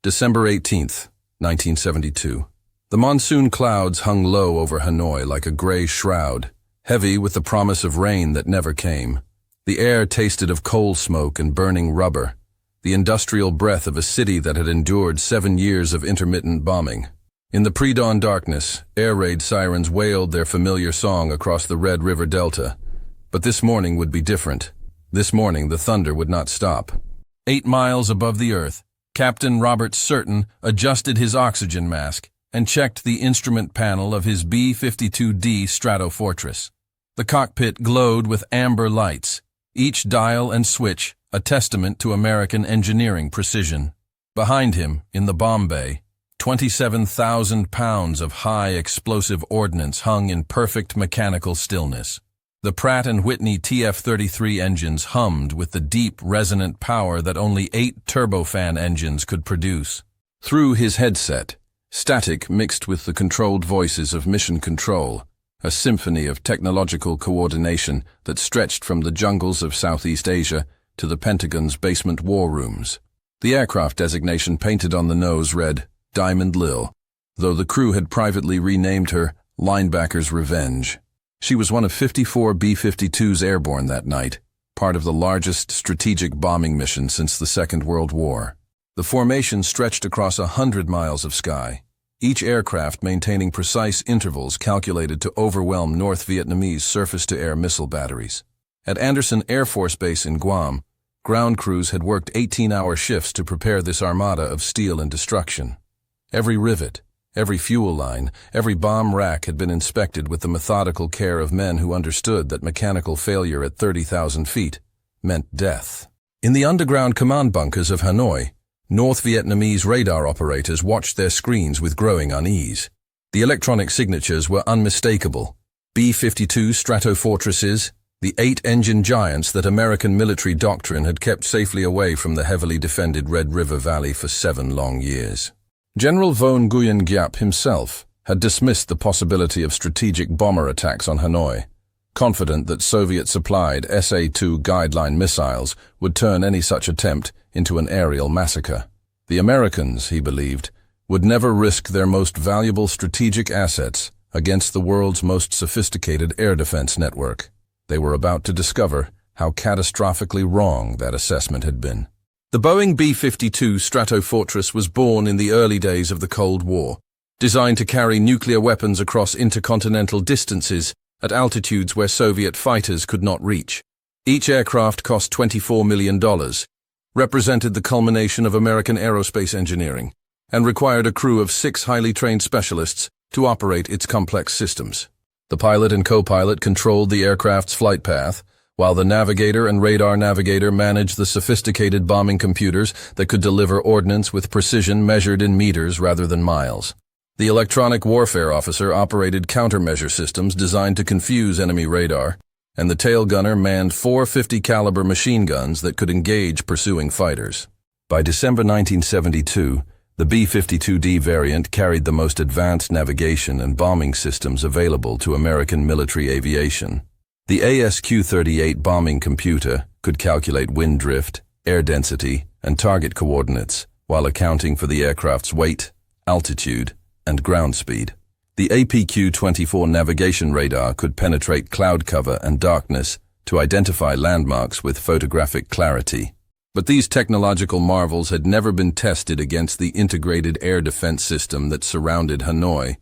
December 18th, 1972. The monsoon clouds hung low over Hanoi like a gray shroud, heavy with the promise of rain that never came. The air tasted of coal smoke and burning rubber, the industrial breath of a city that had endured 7 years of intermittent bombing. In the pre-dawn darkness, air raid sirens wailed their familiar song across the Red River Delta. But this morning would be different. This morning the thunder would not stop. 8 miles above the earth, Captain Robert Certain adjusted his oxygen mask and checked the instrument panel of his B-52D Stratofortress. The cockpit glowed with amber lights, each dial and switch a testament to American engineering precision. Behind him, in the bomb bay, 27,000 pounds of high explosive ordnance hung in perfect mechanical stillness. The Pratt & Whitney TF-33 engines hummed with the deep, resonant power that only 8 turbofan engines could produce. Through his headset, static mixed with the controlled voices of Mission Control, a symphony of technological coordination that stretched from the jungles of Southeast Asia to the Pentagon's basement war rooms. The aircraft designation painted on the nose read, Diamond Lil, though the crew had privately renamed her Linebacker's Revenge. She was one of 54 B-52s airborne that night, part of the largest strategic bombing mission since the Second World War. The formation stretched across 100 miles of sky, each aircraft maintaining precise intervals calculated to overwhelm North Vietnamese surface-to-air missile batteries. At Andersen Air Force Base in Guam, ground crews had worked 18-hour shifts to prepare this armada of steel and destruction. Every rivet, every fuel line, every bomb rack had been inspected with the methodical care of men who understood that mechanical failure at 30,000 feet meant death. In the underground command bunkers of Hanoi, North Vietnamese radar operators watched their screens with growing unease. The electronic signatures were unmistakable. B-52 Stratofortresses, the 8-engine giants that American military doctrine had kept safely away from the heavily defended Red River Valley for 7 long years. General von Nguyen Giap himself had dismissed the possibility of strategic bomber attacks on Hanoi, confident that Soviet-supplied SA-2 guideline missiles would turn any such attempt into an aerial massacre. The Americans, he believed, would never risk their most valuable strategic assets against the world's most sophisticated air defense network. They were about to discover how catastrophically wrong that assessment had been. The Boeing B-52 Stratofortress was born in the early days of the Cold War, designed to carry nuclear weapons across intercontinental distances at altitudes where Soviet fighters could not reach. Each aircraft cost $24 million, represented the culmination of American aerospace engineering, and required a crew of 6 highly trained specialists to operate its complex systems. The pilot and co-pilot controlled the aircraft's flight path, while the navigator and radar navigator managed the sophisticated bombing computers that could deliver ordnance with precision measured in meters rather than miles. The electronic warfare officer operated countermeasure systems designed to confuse enemy radar, and the tail gunner manned 4 50-caliber machine guns that could engage pursuing fighters. By December 1972, the B-52D variant carried the most advanced navigation and bombing systems available to American military aviation. The ASQ-38 bombing computer could calculate wind drift, air density, and target coordinates while accounting for the aircraft's weight, altitude, and ground speed. The APQ-24 navigation radar could penetrate cloud cover and darkness to identify landmarks with photographic clarity. But these technological marvels had never been tested against the integrated air defense system that surrounded Hanoi,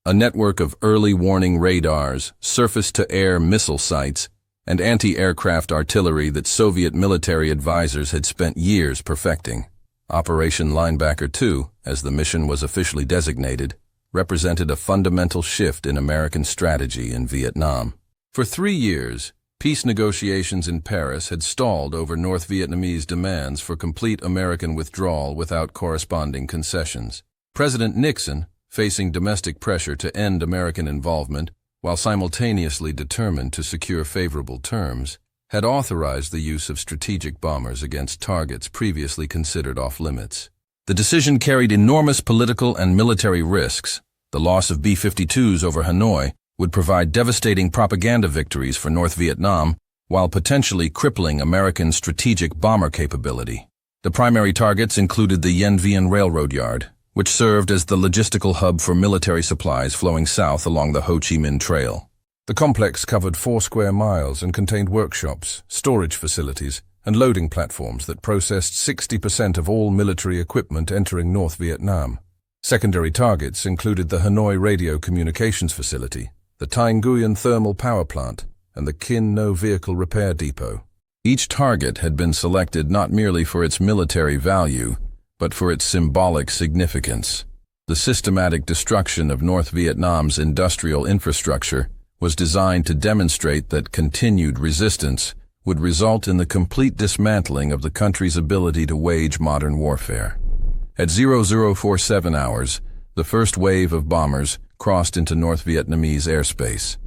a network of early warning radars, surface-to-air missile sites, and anti-aircraft artillery that Soviet military advisors had spent years perfecting. Operation Linebacker 2, as the mission was officially designated, represented a fundamental shift in American strategy in Vietnam. For 3 years, peace negotiations in Paris had stalled over North Vietnamese demands for complete American withdrawal without corresponding concessions. President Nixon, facing domestic pressure to end American involvement while simultaneously determined to secure favorable terms, had authorized the use of strategic bombers against targets previously considered off-limits. The decision carried enormous political and military risks. The loss of B-52s over Hanoi would provide devastating propaganda victories for North Vietnam while potentially crippling American strategic bomber capability. The primary targets included the Yen Vian Railroad Yard, which served as the logistical hub for military supplies flowing south along the Ho Chi Minh Trail. The complex covered 4 square miles and contained workshops, storage facilities, and loading platforms that processed 60% of all military equipment entering North Vietnam. Secondary targets included the Hanoi Radio Communications Facility, the Thanh Nguyen Thermal Power Plant, and the Kin No Vehicle Repair Depot. Each target had been selected not merely for its military value, but for its symbolic significance. The systematic destruction of North Vietnam's industrial infrastructure was designed to demonstrate that continued resistance would result in the complete dismantling of the country's ability to wage modern warfare. At 0047 hours, the first wave of bombers crossed into North Vietnamese airspace.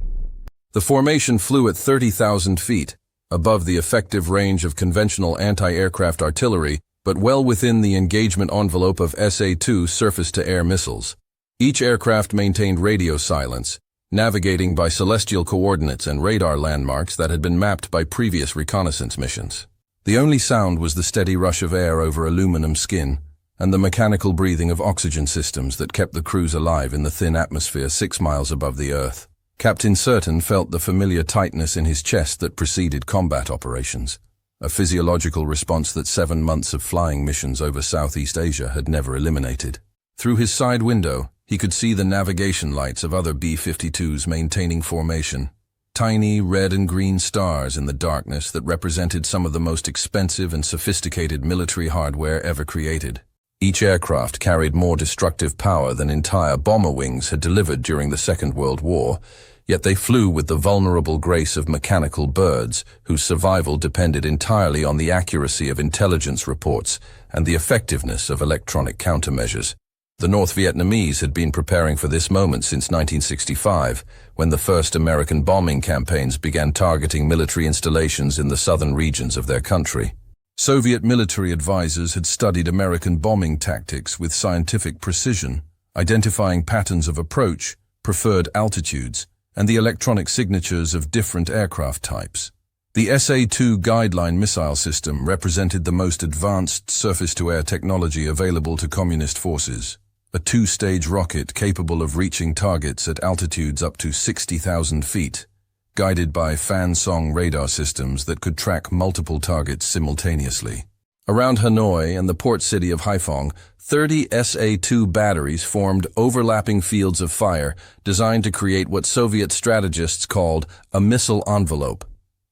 The formation flew at 30,000 feet, above the effective range of conventional anti-aircraft artillery, but well within the engagement envelope of SA-2 surface-to-air missiles. Each aircraft maintained radio silence, navigating by celestial coordinates and radar landmarks that had been mapped by previous reconnaissance missions. The only sound was the steady rush of air over aluminum skin and the mechanical breathing of oxygen systems that kept the crews alive in the thin atmosphere 6 miles above the Earth. Captain Certain felt the familiar tightness in his chest that preceded combat operations, a physiological response that 7 months of flying missions over Southeast Asia had never eliminated. Through his side window, he could see the navigation lights of other B-52s maintaining formation, tiny red and green stars in the darkness that represented some of the most expensive and sophisticated military hardware ever created. Each aircraft carried more destructive power than entire bomber wings had delivered during the Second World War, yet they flew with the vulnerable grace of mechanical birds whose survival depended entirely on the accuracy of intelligence reports and the effectiveness of electronic countermeasures. The North Vietnamese had been preparing for this moment since 1965, when the first American bombing campaigns began targeting military installations in the southern regions of their country. Soviet military advisors had studied American bombing tactics with scientific precision, identifying patterns of approach, preferred altitudes, and the electronic signatures of different aircraft types. The SA-2 guideline missile system represented the most advanced surface-to-air technology available to communist forces. A 2-stage rocket capable of reaching targets at altitudes up to 60,000 feet, guided by fan-song radar systems that could track multiple targets simultaneously. Around Hanoi and the port city of Haiphong, 30 SA-2 batteries formed overlapping fields of fire designed to create what Soviet strategists called a missile envelope,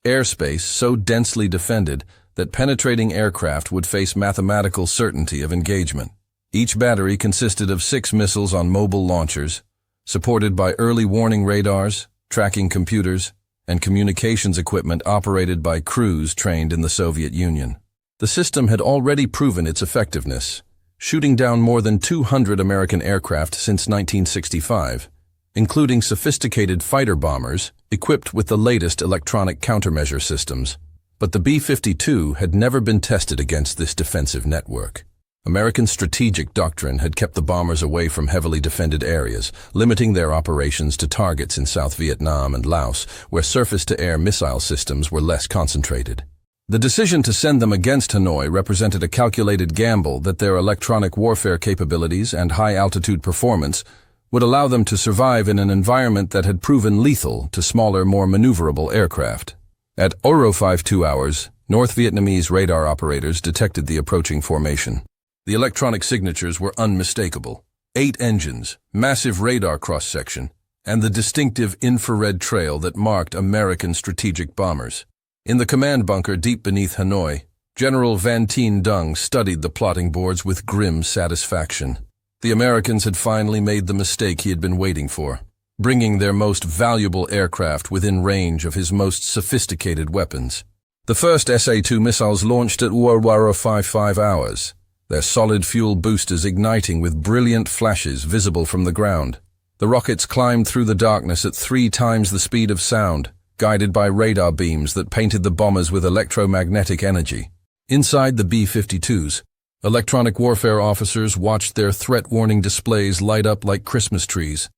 airspace so densely defended that penetrating aircraft would face mathematical certainty of engagement. Each battery consisted of 6 missiles on mobile launchers, supported by early warning radars, tracking computers, and communications equipment operated by crews trained in the Soviet Union. The system had already proven its effectiveness, shooting down more than 200 American aircraft since 1965, including sophisticated fighter bombers equipped with the latest electronic countermeasure systems. But the B-52 had never been tested against this defensive network. American strategic doctrine had kept the bombers away from heavily defended areas, limiting their operations to targets in South Vietnam and Laos, where surface-to-air missile systems were less concentrated. The decision to send them against Hanoi represented a calculated gamble that their electronic warfare capabilities and high-altitude performance would allow them to survive in an environment that had proven lethal to smaller, more maneuverable aircraft. At 0052 hours, North Vietnamese radar operators detected the approaching formation. The electronic signatures were unmistakable. 8 engines, massive radar cross-section, and the distinctive infrared trail that marked American strategic bombers. In the command bunker deep beneath Hanoi, General Van Tien Dung studied the plotting boards with grim satisfaction. The Americans had finally made the mistake he had been waiting for, bringing their most valuable aircraft within range of his most sophisticated weapons. The first SA-2 missiles launched at 0055 hours, their solid fuel boosters igniting with brilliant flashes visible from the ground. The rockets climbed through the darkness at 3 times the speed of sound, guided by radar beams that painted the bombers with electromagnetic energy. Inside the B-52s, electronic warfare officers watched their threat warning displays light up like Christmas trees,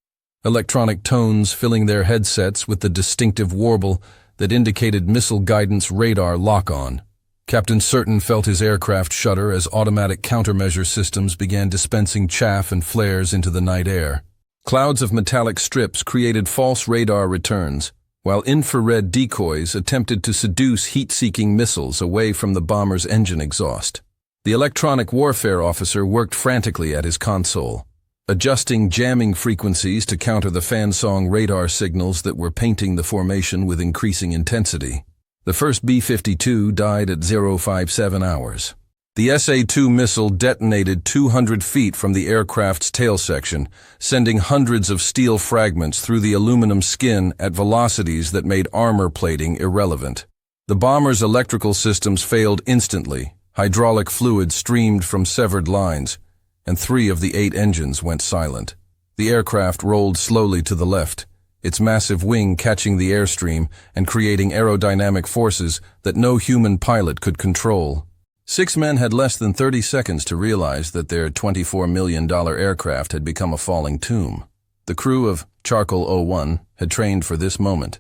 electronic tones filling their headsets with the distinctive warble that indicated missile guidance radar lock-on. Captain Certain felt his aircraft shudder as automatic countermeasure systems began dispensing chaff and flares into the night air. Clouds of metallic strips created false radar returns, while infrared decoys attempted to seduce heat-seeking missiles away from the bomber's engine exhaust. The electronic warfare officer worked frantically at his console, adjusting jamming frequencies to counter the fan-song radar signals that were painting the formation with increasing intensity. The first B-52 died at 057 hours. The SA-2 missile detonated 200 feet from the aircraft's tail section, sending hundreds of steel fragments through the aluminum skin at velocities that made armor plating irrelevant. The bomber's electrical systems failed instantly. Hydraulic fluid streamed from severed lines, and 3 of the 8 engines went silent. The aircraft rolled slowly to the left, its massive wing catching the airstream and creating aerodynamic forces that no human pilot could control. 6 men had less than 30 seconds to realize that their $24 million aircraft had become a falling tomb. The crew of Charcoal 01 had trained for this moment,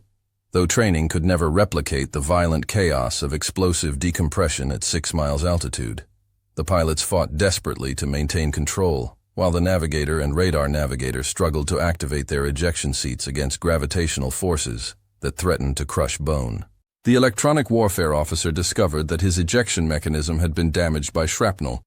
though training could never replicate the violent chaos of explosive decompression at 6 miles altitude. The pilots fought desperately to maintain control, while the navigator and radar navigator struggled to activate their ejection seats against gravitational forces that threatened to crush bone. The electronic warfare officer discovered that his ejection mechanism had been damaged by shrapnel,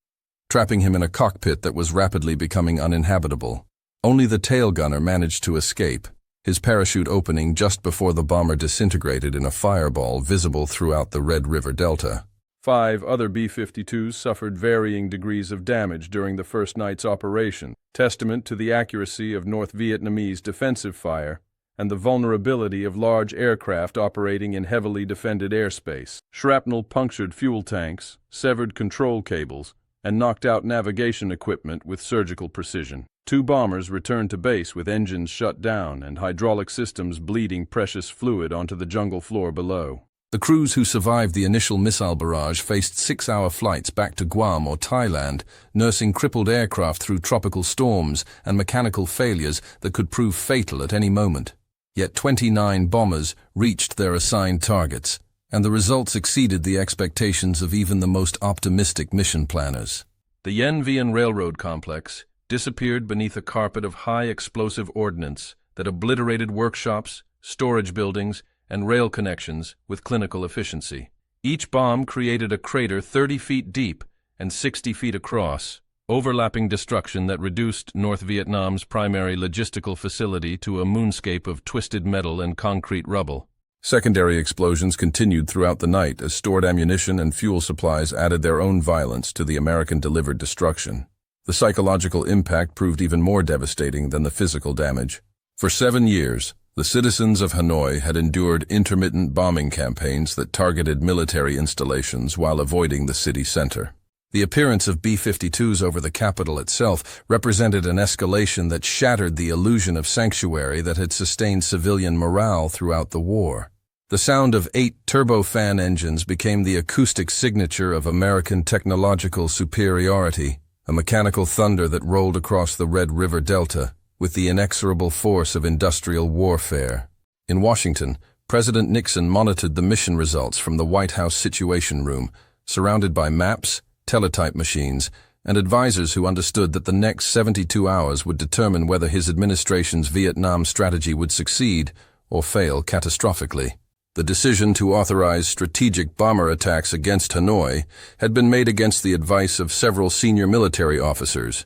trapping him in a cockpit that was rapidly becoming uninhabitable. Only the tail gunner managed to escape, his parachute opening just before the bomber disintegrated in a fireball visible throughout the Red River Delta. 5 other B-52s suffered varying degrees of damage during the first night's operation, testament to the accuracy of North Vietnamese defensive fire and the vulnerability of large aircraft operating in heavily defended airspace. Shrapnel punctured fuel tanks, severed control cables, and knocked out navigation equipment with surgical precision. 2 bombers returned to base with engines shut down and hydraulic systems bleeding precious fluid onto the jungle floor below. The crews who survived the initial missile barrage faced 6-hour flights back to Guam or Thailand, nursing crippled aircraft through tropical storms and mechanical failures that could prove fatal at any moment. Yet 29 bombers reached their assigned targets, and the results exceeded the expectations of even the most optimistic mission planners. The Yen Vian Railroad Complex disappeared beneath a carpet of high-explosive ordnance that obliterated workshops, storage buildings, and rail connections with clinical efficiency. Each bomb created a crater 30 feet deep and 60 feet across, overlapping destruction that reduced North Vietnam's primary logistical facility to a moonscape of twisted metal and concrete rubble. Secondary explosions continued throughout the night as stored ammunition and fuel supplies added their own violence to the American-delivered destruction. The psychological impact proved even more devastating than the physical damage. For 7 years, the citizens of Hanoi had endured intermittent bombing campaigns that targeted military installations while avoiding the city center. The appearance of B-52s over the capital itself represented an escalation that shattered the illusion of sanctuary that had sustained civilian morale throughout the war. The sound of 8 turbofan engines became the acoustic signature of American technological superiority, a mechanical thunder that rolled across the Red River Delta with the inexorable force of industrial warfare. In Washington, President Nixon monitored the mission results from the White House Situation Room, surrounded by maps, teletype machines, and advisors who understood that the next 72 hours would determine whether his administration's Vietnam strategy would succeed or fail catastrophically. The decision to authorize strategic bomber attacks against Hanoi had been made against the advice of several senior military officers,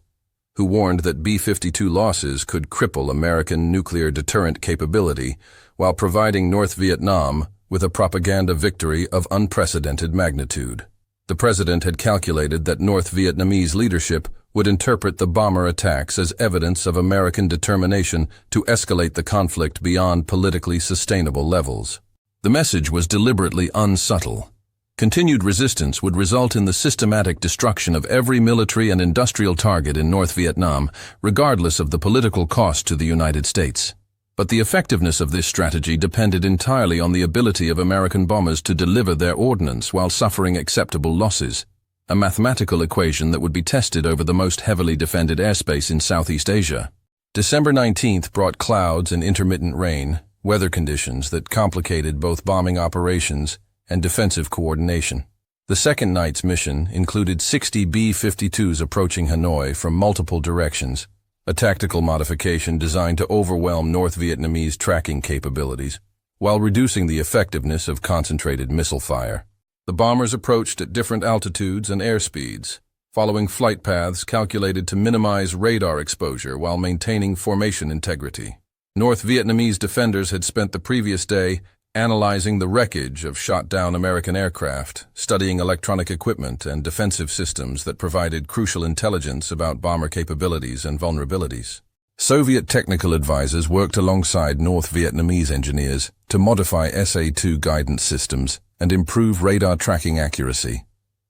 who warned that B-52 losses could cripple American nuclear deterrent capability while providing North Vietnam with a propaganda victory of unprecedented magnitude. The president had calculated that North Vietnamese leadership would interpret the bomber attacks as evidence of American determination to escalate the conflict beyond politically sustainable levels. The message was deliberately unsubtle. Continued resistance would result in the systematic destruction of every military and industrial target in North Vietnam, regardless of the political cost to the United States. But the effectiveness of this strategy depended entirely on the ability of American bombers to deliver their ordnance while suffering acceptable losses, a mathematical equation that would be tested over the most heavily defended airspace in Southeast Asia. December 19th brought clouds and intermittent rain, weather conditions that complicated both bombing operations and defensive coordination. The second night's mission included 60 B-52s approaching Hanoi from multiple directions, a tactical modification designed to overwhelm North Vietnamese tracking capabilities, while reducing the effectiveness of concentrated missile fire. The bombers approached at different altitudes and airspeeds, following flight paths calculated to minimize radar exposure while maintaining formation integrity. North Vietnamese defenders had spent the previous day analyzing the wreckage of shot-down American aircraft, studying electronic equipment and defensive systems that provided crucial intelligence about bomber capabilities and vulnerabilities. Soviet technical advisors worked alongside North Vietnamese engineers to modify SA-2 guidance systems and improve radar tracking accuracy,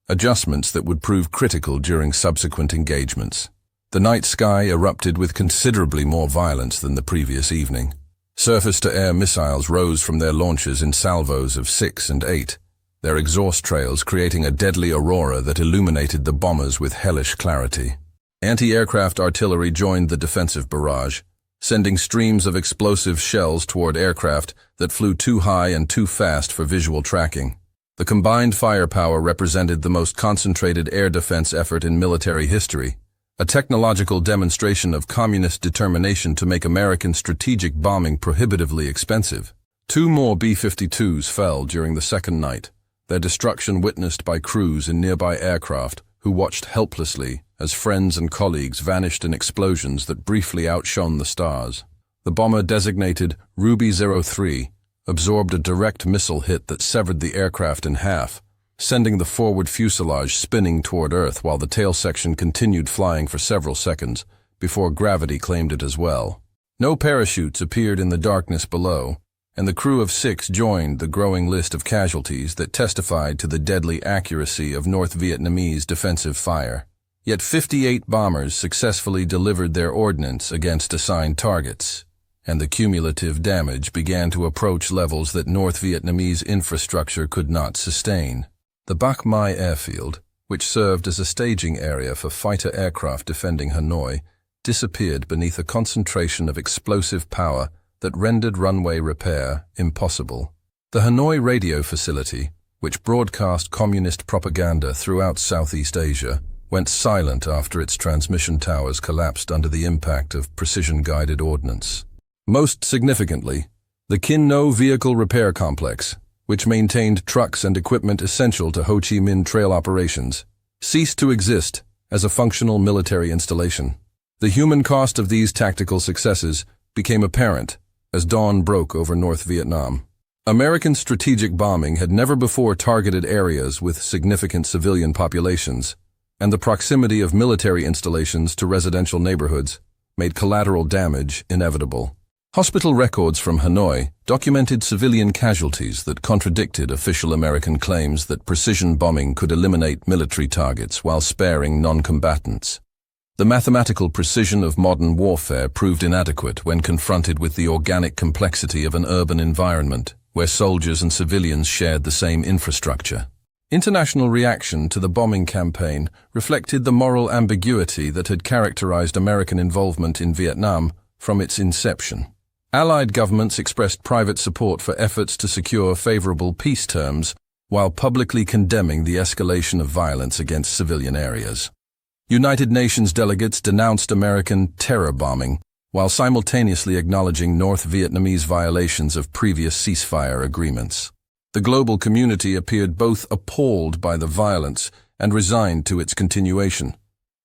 adjustments that would prove critical during subsequent engagements. The night sky erupted with considerably more violence than the previous evening. Surface-to-air missiles rose from their launches in salvos of 6 and 8, their exhaust trails creating a deadly aurora that illuminated the bombers with hellish clarity. Anti-aircraft artillery joined the defensive barrage, sending streams of explosive shells toward aircraft that flew too high and too fast for visual tracking. The combined firepower represented the most concentrated air defense effort in military history, a technological demonstration of communist determination to make American strategic bombing prohibitively expensive. 2 more B-52s fell during the second night, their destruction witnessed by crews in nearby aircraft who watched helplessly as friends and colleagues vanished in explosions that briefly outshone the stars. The bomber designated Ruby 03 absorbed a direct missile hit that severed the aircraft in half, sending the forward fuselage spinning toward Earth while the tail section continued flying for several seconds before gravity claimed it as well. No parachutes appeared in the darkness below, and the crew of 6 joined the growing list of casualties that testified to the deadly accuracy of North Vietnamese defensive fire. Yet 58 bombers successfully delivered their ordnance against assigned targets, and the cumulative damage began to approach levels that North Vietnamese infrastructure could not sustain. The Bac Mai airfield, which served as a staging area for fighter aircraft defending Hanoi, disappeared beneath a concentration of explosive power that rendered runway repair impossible. The Hanoi radio facility, which broadcast communist propaganda throughout Southeast Asia, went silent after its transmission towers collapsed under the impact of precision-guided ordnance. Most significantly, the Kin No Vehicle Repair Complex, which maintained trucks and equipment essential to Ho Chi Minh Trail operations, ceased to exist as a functional military installation. The human cost of these tactical successes became apparent as dawn broke over North Vietnam. American strategic bombing had never before targeted areas with significant civilian populations, and the proximity of military installations to residential neighborhoods made collateral damage inevitable. Hospital records from Hanoi documented civilian casualties that contradicted official American claims that precision bombing could eliminate military targets while sparing non-combatants. The mathematical precision of modern warfare proved inadequate when confronted with the organic complexity of an urban environment where soldiers and civilians shared the same infrastructure. International reaction to the bombing campaign reflected the moral ambiguity that had characterized American involvement in Vietnam from its inception. Allied governments expressed private support for efforts to secure favorable peace terms while publicly condemning the escalation of violence against civilian areas. United Nations delegates denounced American terror bombing while simultaneously acknowledging North Vietnamese violations of previous ceasefire agreements. The global community appeared both appalled by the violence and resigned to its continuation,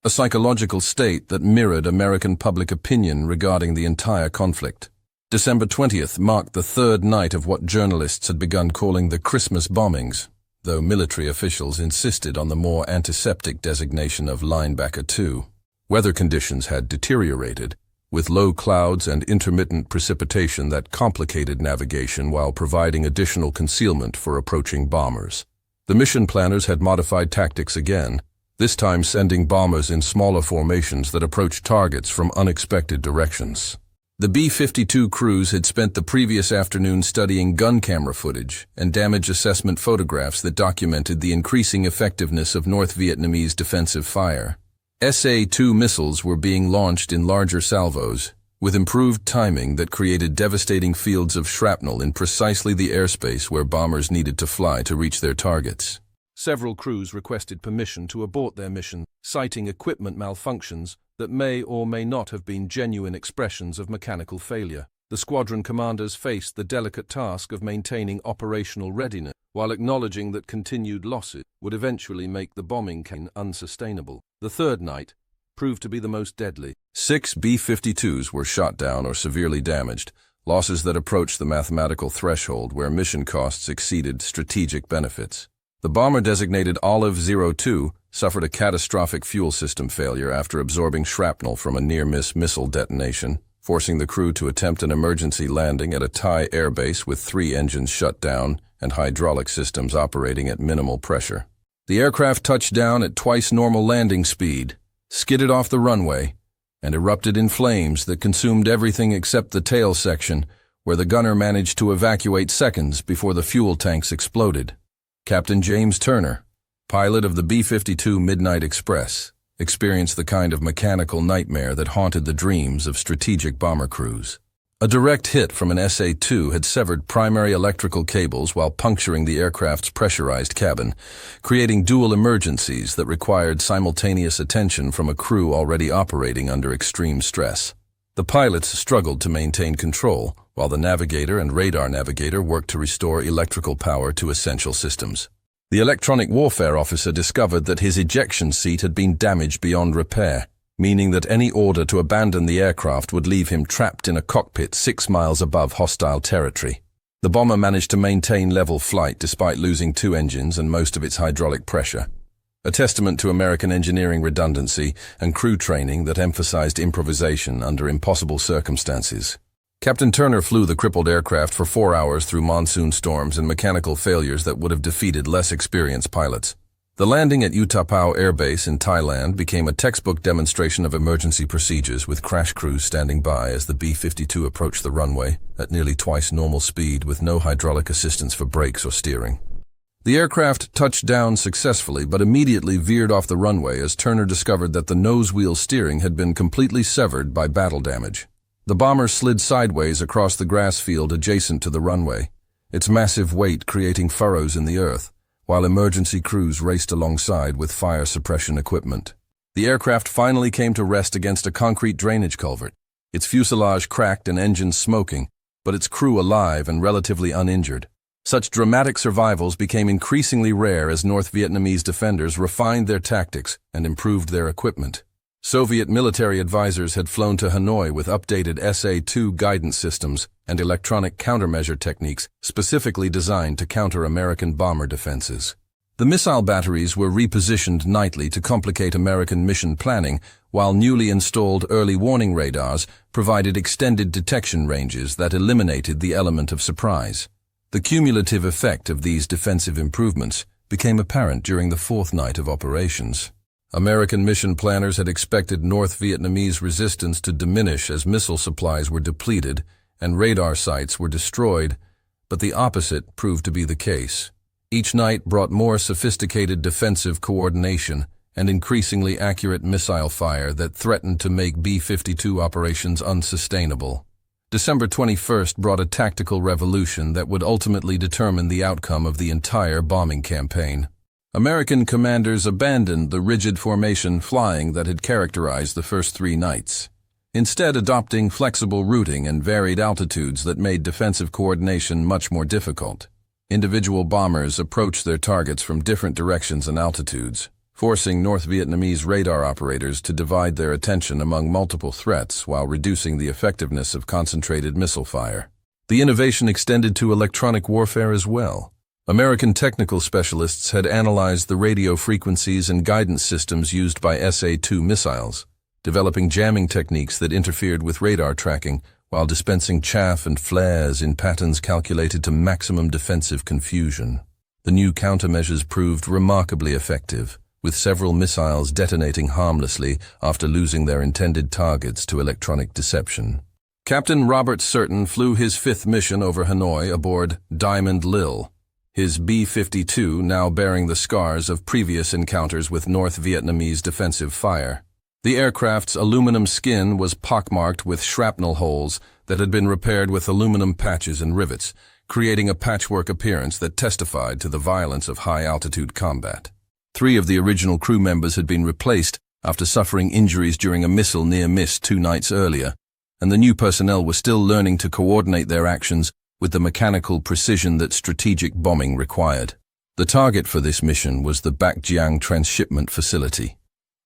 a psychological state that mirrored American public opinion regarding the entire conflict. December 20th marked the third night of what journalists had begun calling the Christmas bombings, though military officials insisted on the more antiseptic designation of Linebacker 2. Weather conditions had deteriorated, with low clouds and intermittent precipitation that complicated navigation while providing additional concealment for approaching bombers. The mission planners had modified tactics again, this time sending bombers in smaller formations that approached targets from unexpected directions. The B-52 crews had spent the previous afternoon studying gun camera footage and damage assessment photographs that documented the increasing effectiveness of North Vietnamese defensive fire. SA-2 missiles were being launched in larger salvos, with improved timing that created devastating fields of shrapnel in precisely the airspace where bombers needed to fly to reach their targets. Several crews requested permission to abort their mission, citing equipment malfunctions that may or may not have been genuine expressions of mechanical failure. The squadron commanders faced the delicate task of maintaining operational readiness, while acknowledging that continued losses would eventually make the bombing campaign unsustainable. The third night proved to be the most deadly. 6 B-52s were shot down or severely damaged, losses that approached the mathematical threshold where mission costs exceeded strategic benefits. The bomber designated Olive 02 suffered a catastrophic fuel system failure after absorbing shrapnel from a near-miss missile detonation, forcing the crew to attempt an emergency landing at a Thai airbase with 3 engines shut down and hydraulic systems operating at minimal pressure. The aircraft touched down at twice normal landing speed, skidded off the runway, and erupted in flames that consumed everything except the tail section, where the gunner managed to evacuate seconds before the fuel tanks exploded. Captain James Turner, pilot of the B-52 Midnight Express, experienced the kind of mechanical nightmare that haunted the dreams of strategic bomber crews. A direct hit from an SA-2 had severed primary electrical cables while puncturing the aircraft's pressurized cabin, creating dual emergencies that required simultaneous attention from a crew already operating under extreme stress. The pilots struggled to maintain control, while the navigator and radar navigator worked to restore electrical power to essential systems. The electronic warfare officer discovered that his ejection seat had been damaged beyond repair, meaning that any order to abandon the aircraft would leave him trapped in a cockpit 6 miles above hostile territory. The bomber managed to maintain level flight despite losing 2 engines and most of its hydraulic pressure, a testament to American engineering redundancy and crew training that emphasized improvisation under impossible circumstances. Captain Turner flew the crippled aircraft for 4 hours through monsoon storms and mechanical failures that would have defeated less experienced pilots. The landing at Utapao Air Base in Thailand became a textbook demonstration of emergency procedures, with crash crews standing by as the B-52 approached the runway at nearly twice normal speed with no hydraulic assistance for brakes or steering. The aircraft touched down successfully but immediately veered off the runway as Turner discovered that the nose wheel steering had been completely severed by battle damage. The bomber slid sideways across the grass field adjacent to the runway, its massive weight creating furrows in the earth, while emergency crews raced alongside with fire suppression equipment. The aircraft finally came to rest against a concrete drainage culvert, its fuselage cracked and engines smoking, but its crew alive and relatively uninjured. Such dramatic survivals became increasingly rare as North Vietnamese defenders refined their tactics and improved their equipment. Soviet military advisors had flown to Hanoi with updated SA-2 guidance systems and electronic countermeasure techniques specifically designed to counter American bomber defenses. The missile batteries were repositioned nightly to complicate American mission planning, while newly installed early warning radars provided extended detection ranges that eliminated the element of surprise. The cumulative effect of these defensive improvements became apparent during the 4th night of operations. American mission planners had expected North Vietnamese resistance to diminish as missile supplies were depleted and radar sites were destroyed, but the opposite proved to be the case. Each night brought more sophisticated defensive coordination and increasingly accurate missile fire that threatened to make B-52 operations unsustainable. December 21st brought a tactical revolution that would ultimately determine the outcome of the entire bombing campaign. American commanders abandoned the rigid formation flying that had characterized the first 3 nights, instead adopting flexible routing and varied altitudes that made defensive coordination much more difficult. Individual bombers approached their targets from different directions and altitudes, forcing North Vietnamese radar operators to divide their attention among multiple threats while reducing the effectiveness of concentrated missile fire. The innovation extended to electronic warfare as well. American technical specialists had analyzed the radio frequencies and guidance systems used by SA-2 missiles, developing jamming techniques that interfered with radar tracking while dispensing chaff and flares in patterns calculated to maximum defensive confusion. The new countermeasures proved remarkably effective, with several missiles detonating harmlessly after losing their intended targets to electronic deception. Captain Robert Certain flew his 5th mission over Hanoi aboard Diamond Lil, his B-52 now bearing the scars of previous encounters with North Vietnamese defensive fire. The aircraft's aluminum skin was pockmarked with shrapnel holes that had been repaired with aluminum patches and rivets, creating a patchwork appearance that testified to the violence of high-altitude combat. 3 of the original crew members had been replaced after suffering injuries during a missile near-miss 2 nights earlier, and the new personnel were still learning to coordinate their actions with the mechanical precision that strategic bombing required. The target for this mission was the Bac-Giang Transshipment Facility,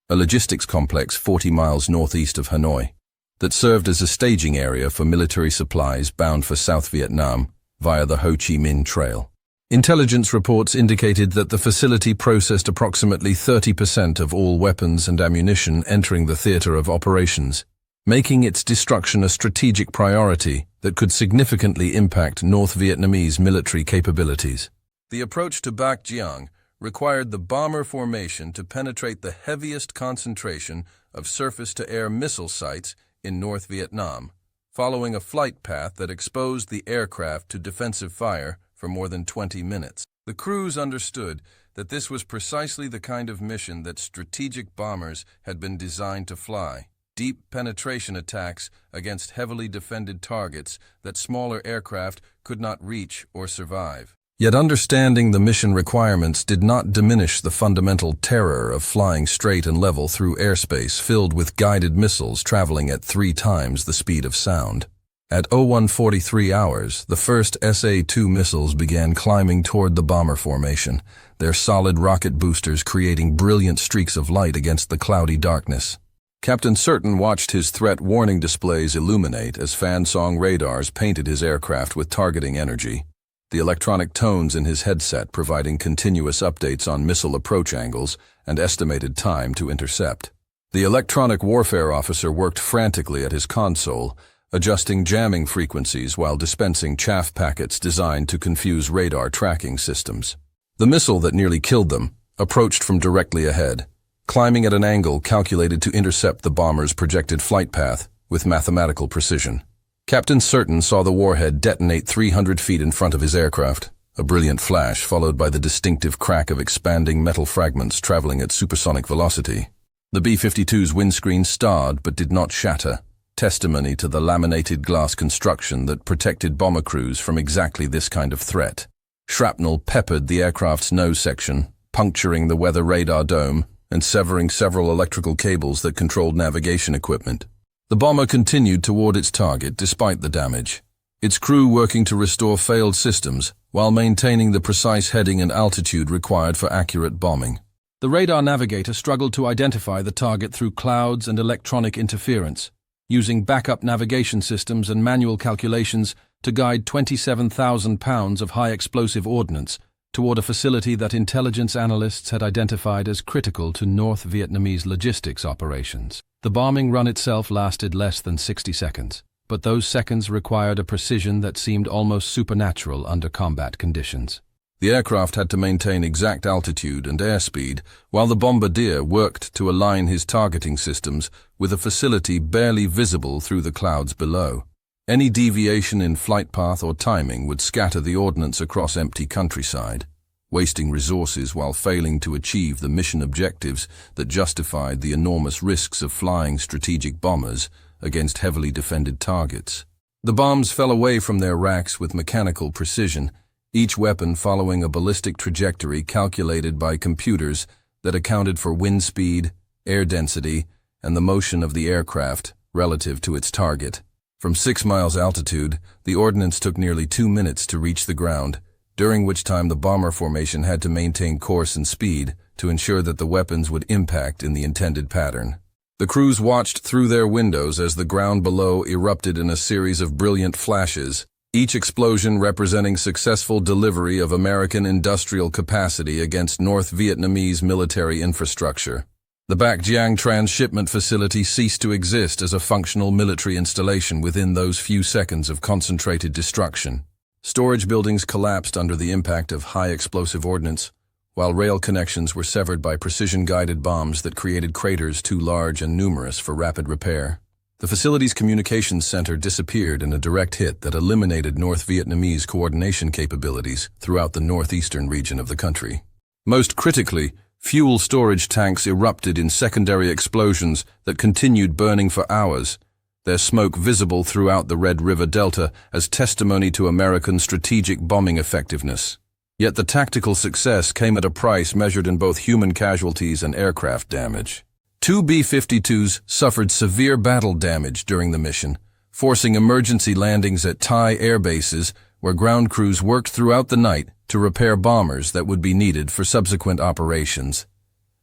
a logistics complex 40 miles northeast of Hanoi, that served as a staging area for military supplies bound for South Vietnam via the Ho Chi Minh Trail. Intelligence reports indicated that the facility processed approximately 30% of all weapons and ammunition entering the theater of operations, making its destruction a strategic priority that could significantly impact North Vietnamese military capabilities. The approach to Bac-Giang required the bomber formation to penetrate the heaviest concentration of surface-to-air missile sites in North Vietnam, following a flight path that exposed the aircraft to defensive fire for more than 20 minutes. The crews understood that this was precisely the kind of mission that strategic bombers had been designed to fly: deep penetration attacks against heavily defended targets that smaller aircraft could not reach or survive. Yet understanding the mission requirements did not diminish the fundamental terror of flying straight and level through airspace filled with guided missiles traveling at 3 times the speed of sound. At 01:43 hours, the first SA-2 missiles began climbing toward the bomber formation, their solid rocket boosters creating brilliant streaks of light against the cloudy darkness. Captain Certain watched his threat warning displays illuminate as fan-song radars painted his aircraft with targeting energy, the electronic tones in his headset providing continuous updates on missile approach angles and estimated time to intercept. The electronic warfare officer worked frantically at his console, adjusting jamming frequencies while dispensing chaff packets designed to confuse radar tracking systems. The missile that nearly killed them approached from directly ahead, climbing at an angle calculated to intercept the bomber's projected flight path with mathematical precision. Captain Certain saw the warhead detonate 300 feet in front of his aircraft, a brilliant flash followed by the distinctive crack of expanding metal fragments traveling at supersonic velocity. The B-52's windscreen starred but did not shatter, testimony to the laminated glass construction that protected bomber crews from exactly this kind of threat. Shrapnel peppered the aircraft's nose section, puncturing the weather radar dome and severing several electrical cables that controlled navigation equipment. The bomber continued toward its target despite the damage, its crew working to restore failed systems while maintaining the precise heading and altitude required for accurate bombing. The radar navigator struggled to identify the target through clouds and electronic interference, using backup navigation systems and manual calculations to guide 27,000 pounds of high-explosive ordnance toward a facility that intelligence analysts had identified as critical to North Vietnamese logistics operations. The bombing run itself lasted less than 60 seconds, but those seconds required a precision that seemed almost supernatural under combat conditions. The aircraft had to maintain exact altitude and airspeed, while the bombardier worked to align his targeting systems with a facility barely visible through the clouds below. Any deviation in flight path or timing would scatter the ordnance across empty countryside, wasting resources while failing to achieve the mission objectives that justified the enormous risks of flying strategic bombers against heavily defended targets. The bombs fell away from their racks with mechanical precision, each weapon following a ballistic trajectory calculated by computers that accounted for wind speed, air density, and the motion of the aircraft relative to its target. From 6 miles altitude, the ordnance took nearly 2 minutes to reach the ground, during which time the bomber formation had to maintain course and speed to ensure that the weapons would impact in the intended pattern. The crews watched through their windows as the ground below erupted in a series of brilliant flashes, each explosion representing successful delivery of American industrial capacity against North Vietnamese military infrastructure. The Bac-Giang Transshipment Facility ceased to exist as a functional military installation within those few seconds of concentrated destruction. Storage buildings collapsed under the impact of high-explosive ordnance, while rail connections were severed by precision-guided bombs that created craters too large and numerous for rapid repair. The facility's communications center disappeared in a direct hit that eliminated North Vietnamese coordination capabilities throughout the northeastern region of the country. Most critically, fuel storage tanks erupted in secondary explosions that continued burning for hours, their smoke visible throughout the Red River Delta as testimony to American strategic bombing effectiveness. Yet the tactical success came at a price measured in both human casualties and aircraft damage. 2 B-52s suffered severe battle damage during the mission, forcing emergency landings at Thai air bases where ground crews worked throughout the night to repair bombers that would be needed for subsequent operations.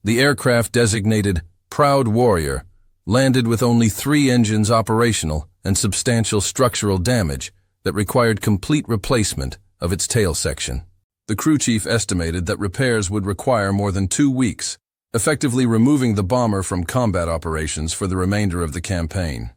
The aircraft, designated Proud Warrior, landed with only 3 engines operational and substantial structural damage that required complete replacement of its tail section. The crew chief estimated that repairs would require more than 2 weeks, effectively removing the bomber from combat operations for the remainder of the campaign.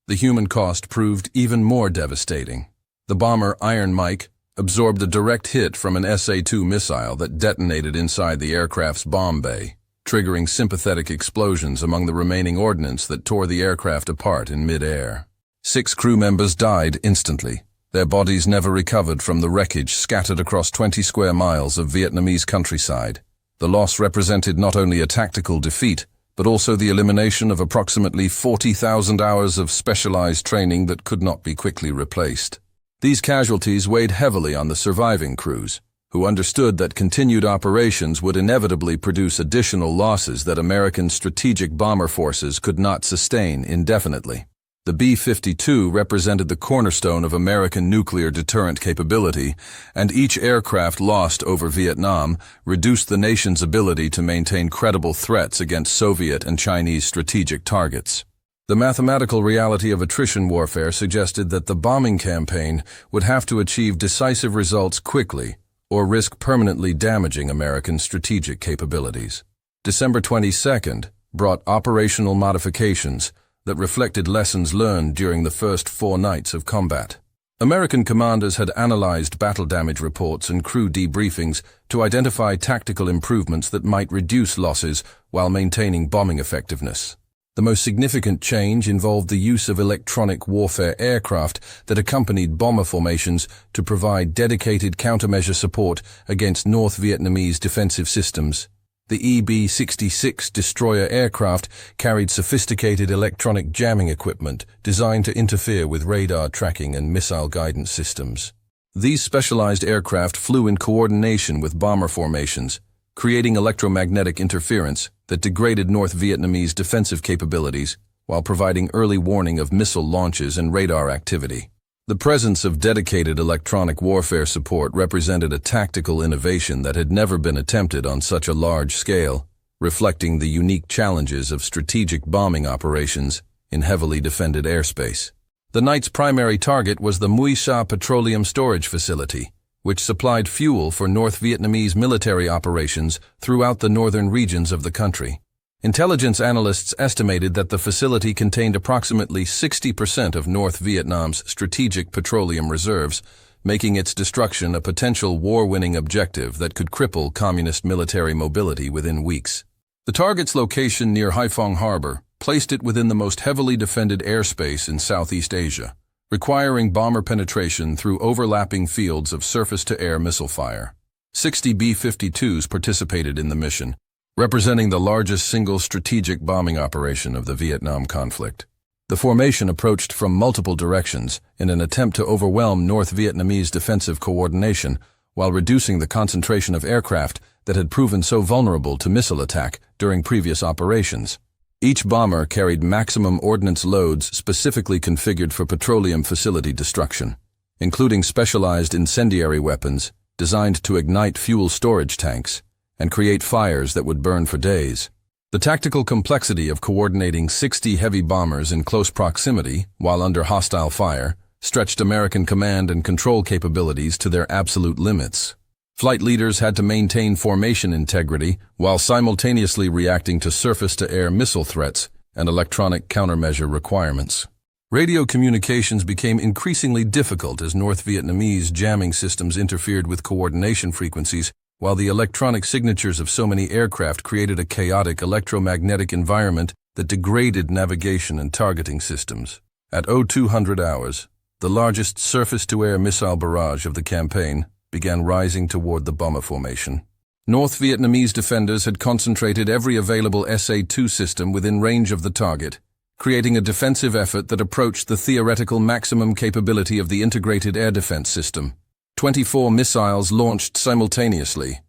The human cost proved even more devastating. The bomber Iron Mike absorbed a direct hit from an SA-2 missile that detonated inside the aircraft's bomb bay, triggering sympathetic explosions among the remaining ordnance that tore the aircraft apart in mid-air. 6 crew members died instantly, their bodies never recovered from the wreckage scattered across 20 square miles of Vietnamese countryside. The loss represented not only a tactical defeat, but also the elimination of approximately 40,000 hours of specialized training that could not be quickly replaced. These casualties weighed heavily on the surviving crews, who understood that continued operations would inevitably produce additional losses that American strategic bomber forces could not sustain indefinitely. The B-52 represented the cornerstone of American nuclear deterrent capability, and each aircraft lost over Vietnam reduced the nation's ability to maintain credible threats against Soviet and Chinese strategic targets. The mathematical reality of attrition warfare suggested that the bombing campaign would have to achieve decisive results quickly or risk permanently damaging American strategic capabilities. December 22nd brought operational modifications that reflected lessons learned during the first 4 nights of combat. American commanders had analyzed battle damage reports and crew debriefings to identify tactical improvements that might reduce losses while maintaining bombing effectiveness. The most significant change involved the use of electronic warfare aircraft that accompanied bomber formations to provide dedicated countermeasure support against North Vietnamese defensive systems. The B-56 destroyer aircraft carried sophisticated electronic jamming equipment designed to interfere with radar tracking and missile guidance systems. These specialized aircraft flew in coordination with bomber formations, creating electromagnetic interference that degraded North Vietnamese defensive capabilities while providing early warning of missile launches and radar activity. The presence of dedicated electronic warfare support represented a tactical innovation that had never been attempted on such a large scale, reflecting the unique challenges of strategic bombing operations in heavily defended airspace. The night's primary target was the Mui Sa Petroleum Storage Facility, which supplied fuel for North Vietnamese military operations throughout the northern regions of the country. Intelligence analysts estimated that the facility contained approximately 60% of North Vietnam's strategic petroleum reserves, making its destruction a potential war-winning objective that could cripple communist military mobility within weeks. The target's location near Haiphong Harbor placed it within the most heavily defended airspace in Southeast Asia, requiring bomber penetration through overlapping fields of surface-to-air missile fire. 60 B-52s participated in the mission, representing the largest single strategic bombing operation of the Vietnam conflict. The formation approached from multiple directions in an attempt to overwhelm North Vietnamese defensive coordination while reducing the concentration of aircraft that had proven so vulnerable to missile attack during previous operations. Each bomber carried maximum ordnance loads specifically configured for petroleum facility destruction, including specialized incendiary weapons designed to ignite fuel storage tanks and create fires that would burn for days. The tactical complexity of coordinating 60 heavy bombers in close proximity while under hostile fire stretched American command and control capabilities to their absolute limits. Flight leaders had to maintain formation integrity while simultaneously reacting to surface-to-air missile threats and electronic countermeasure requirements. Radio communications became increasingly difficult as North Vietnamese jamming systems interfered with coordination frequencies, while the electronic signatures of so many aircraft created a chaotic electromagnetic environment that degraded navigation and targeting systems. At 0200 hours, the largest surface-to-air missile barrage of the campaign began rising toward the bomber formation. North Vietnamese defenders had concentrated every available SA-2 system within range of the target, creating a defensive effort that approached the theoretical maximum capability of the integrated air defense system. 24 missiles launched simultaneously,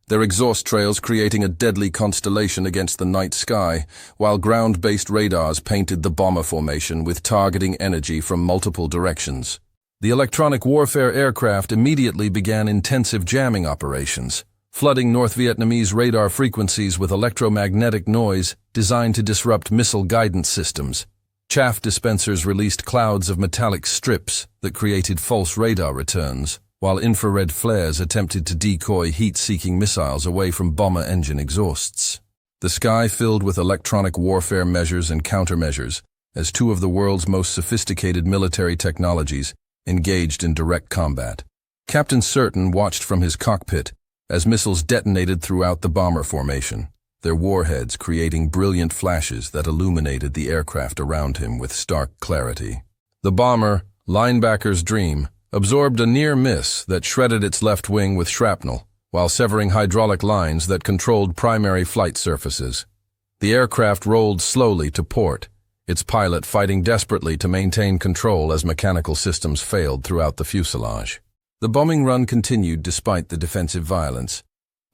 their exhaust trails creating a deadly constellation against the night sky, while ground-based radars painted the bomber formation with targeting energy from multiple directions. The electronic warfare aircraft immediately began intensive jamming operations, flooding North Vietnamese radar frequencies with electromagnetic noise designed to disrupt missile guidance systems. Chaff dispensers released clouds of metallic strips that created false radar returns, while infrared flares attempted to decoy heat-seeking missiles away from bomber engine exhausts. The sky filled with electronic warfare measures and countermeasures as two of the world's most sophisticated military technologies engaged in direct combat. Captain Certain watched from his cockpit as missiles detonated throughout the bomber formation, their warheads creating brilliant flashes that illuminated the aircraft around him with stark clarity. The bomber, linebacker's dream, absorbed a near miss that shredded its left wing with shrapnel, while severing hydraulic lines that controlled primary flight surfaces. The aircraft rolled slowly to port, its pilot fighting desperately to maintain control as mechanical systems failed throughout the fuselage. The bombing run continued despite the defensive violence,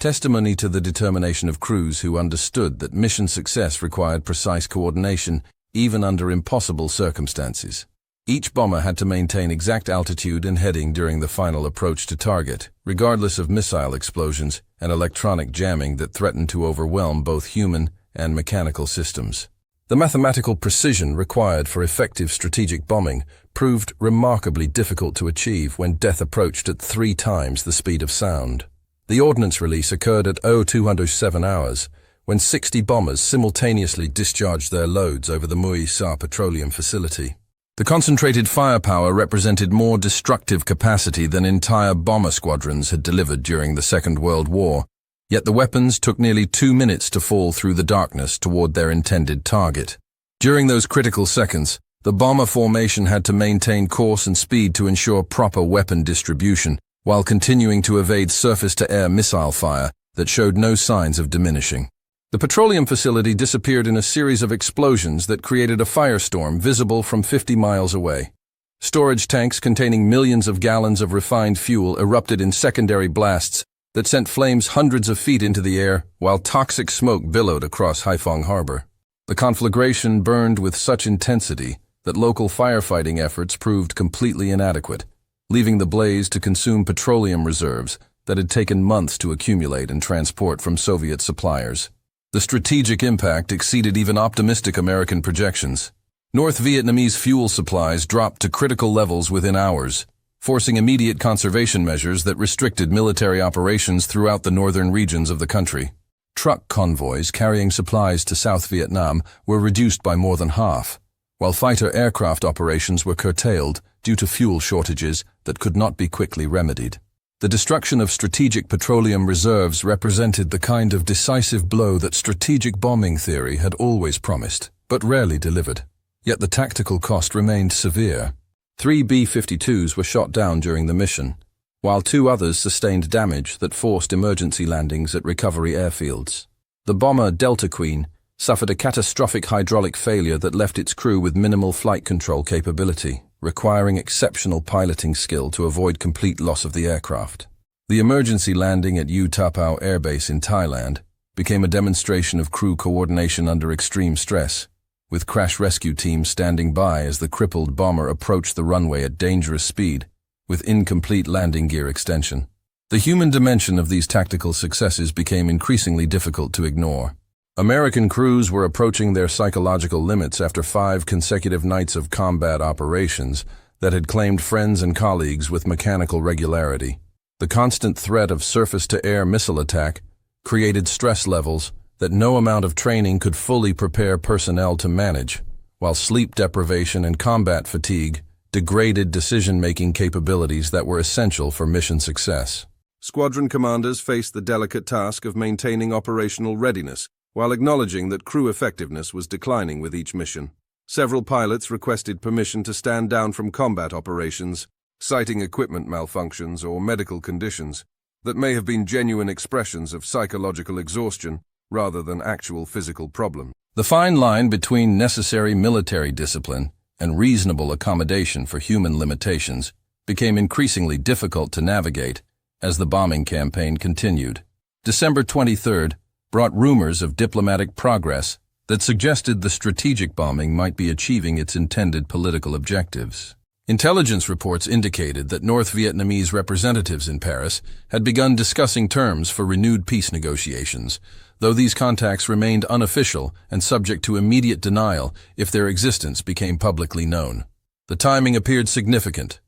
testimony to the determination of crews who understood that mission success required precise coordination even under impossible circumstances. Each bomber had to maintain exact altitude and heading during the final approach to target, regardless of missile explosions and electronic jamming that threatened to overwhelm both human and mechanical systems. The mathematical precision required for effective strategic bombing proved remarkably difficult to achieve when death approached at 3 times the speed of sound. The ordnance release occurred at 0207 hours, when 60 bombers simultaneously discharged their loads over the Mui Sa petroleum facility. The concentrated firepower represented more destructive capacity than entire bomber squadrons had delivered during the Second World War, yet the weapons took nearly 2 minutes to fall through the darkness toward their intended target. During those critical seconds, the bomber formation had to maintain course and speed to ensure proper weapon distribution, while continuing to evade surface-to-air missile fire that showed no signs of diminishing. The petroleum facility disappeared in a series of explosions that created a firestorm visible from 50 miles away. Storage tanks containing millions of gallons of refined fuel erupted in secondary blasts that sent flames hundreds of feet into the air, while toxic smoke billowed across Haiphong Harbor. The conflagration burned with such intensity that local firefighting efforts proved completely inadequate, leaving the blaze to consume petroleum reserves that had taken months to accumulate and transport from Soviet suppliers. The strategic impact exceeded even optimistic American projections. North Vietnamese fuel supplies dropped to critical levels within hours, forcing immediate conservation measures that restricted military operations throughout the northern regions of the country. Truck convoys carrying supplies to South Vietnam were reduced by more than half, while fighter aircraft operations were curtailed due to fuel shortages that could not be quickly remedied. The destruction of strategic petroleum reserves represented the kind of decisive blow that strategic bombing theory had always promised, but rarely delivered. Yet the tactical cost remained severe. 3 B-52s were shot down during the mission, while 2 others sustained damage that forced emergency landings at recovery airfields. The bomber Delta Queen suffered a catastrophic hydraulic failure that left its crew with minimal flight control capability, requiring exceptional piloting skill to avoid complete loss of the aircraft. The emergency landing at U Tapao Air Base in Thailand became a demonstration of crew coordination under extreme stress, with crash rescue teams standing by as the crippled bomber approached the runway at dangerous speed, with incomplete landing gear extension. The human dimension of these tactical successes became increasingly difficult to ignore. American crews were approaching their psychological limits after 5 consecutive nights of combat operations that had claimed friends and colleagues with mechanical regularity. The constant threat of surface-to-air missile attack created stress levels that no amount of training could fully prepare personnel to manage, while sleep deprivation and combat fatigue degraded decision-making capabilities that were essential for mission success. Squadron commanders faced the delicate task of maintaining operational readiness, while acknowledging that crew effectiveness was declining with each mission. Several pilots requested permission to stand down from combat operations, citing equipment malfunctions or medical conditions that may have been genuine expressions of psychological exhaustion rather than actual physical problems. The fine line between necessary military discipline and reasonable accommodation for human limitations became increasingly difficult to navigate as the bombing campaign continued. December 23rd brought rumors of diplomatic progress that suggested the strategic bombing might be achieving its intended political objectives. Intelligence reports indicated that North Vietnamese representatives in Paris had begun discussing terms for renewed peace negotiations, though these contacts remained unofficial and subject to immediate denial if their existence became publicly known. The timing appeared significant.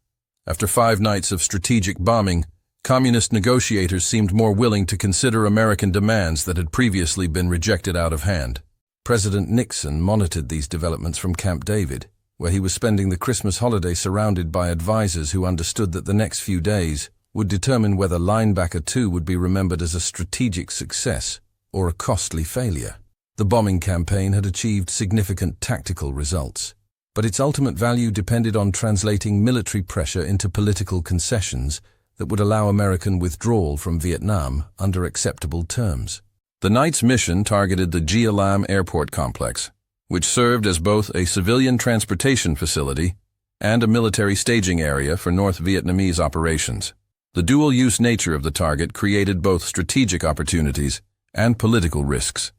After 5 nights of strategic bombing, communist negotiators seemed more willing to consider American demands that had previously been rejected out of hand. President Nixon monitored these developments from Camp David, where he was spending the Christmas holiday surrounded by advisors who understood that the next few days would determine whether Linebacker 2 would be remembered as a strategic success or a costly failure. The bombing campaign had achieved significant tactical results, but its ultimate value depended on translating military pressure into political concessions that would allow American withdrawal from Vietnam under acceptable terms. The night's mission targeted the Gia Lam Airport complex, which served as both a civilian transportation facility and a military staging area for North Vietnamese operations. The dual-use nature of the target created both strategic opportunities and political risks,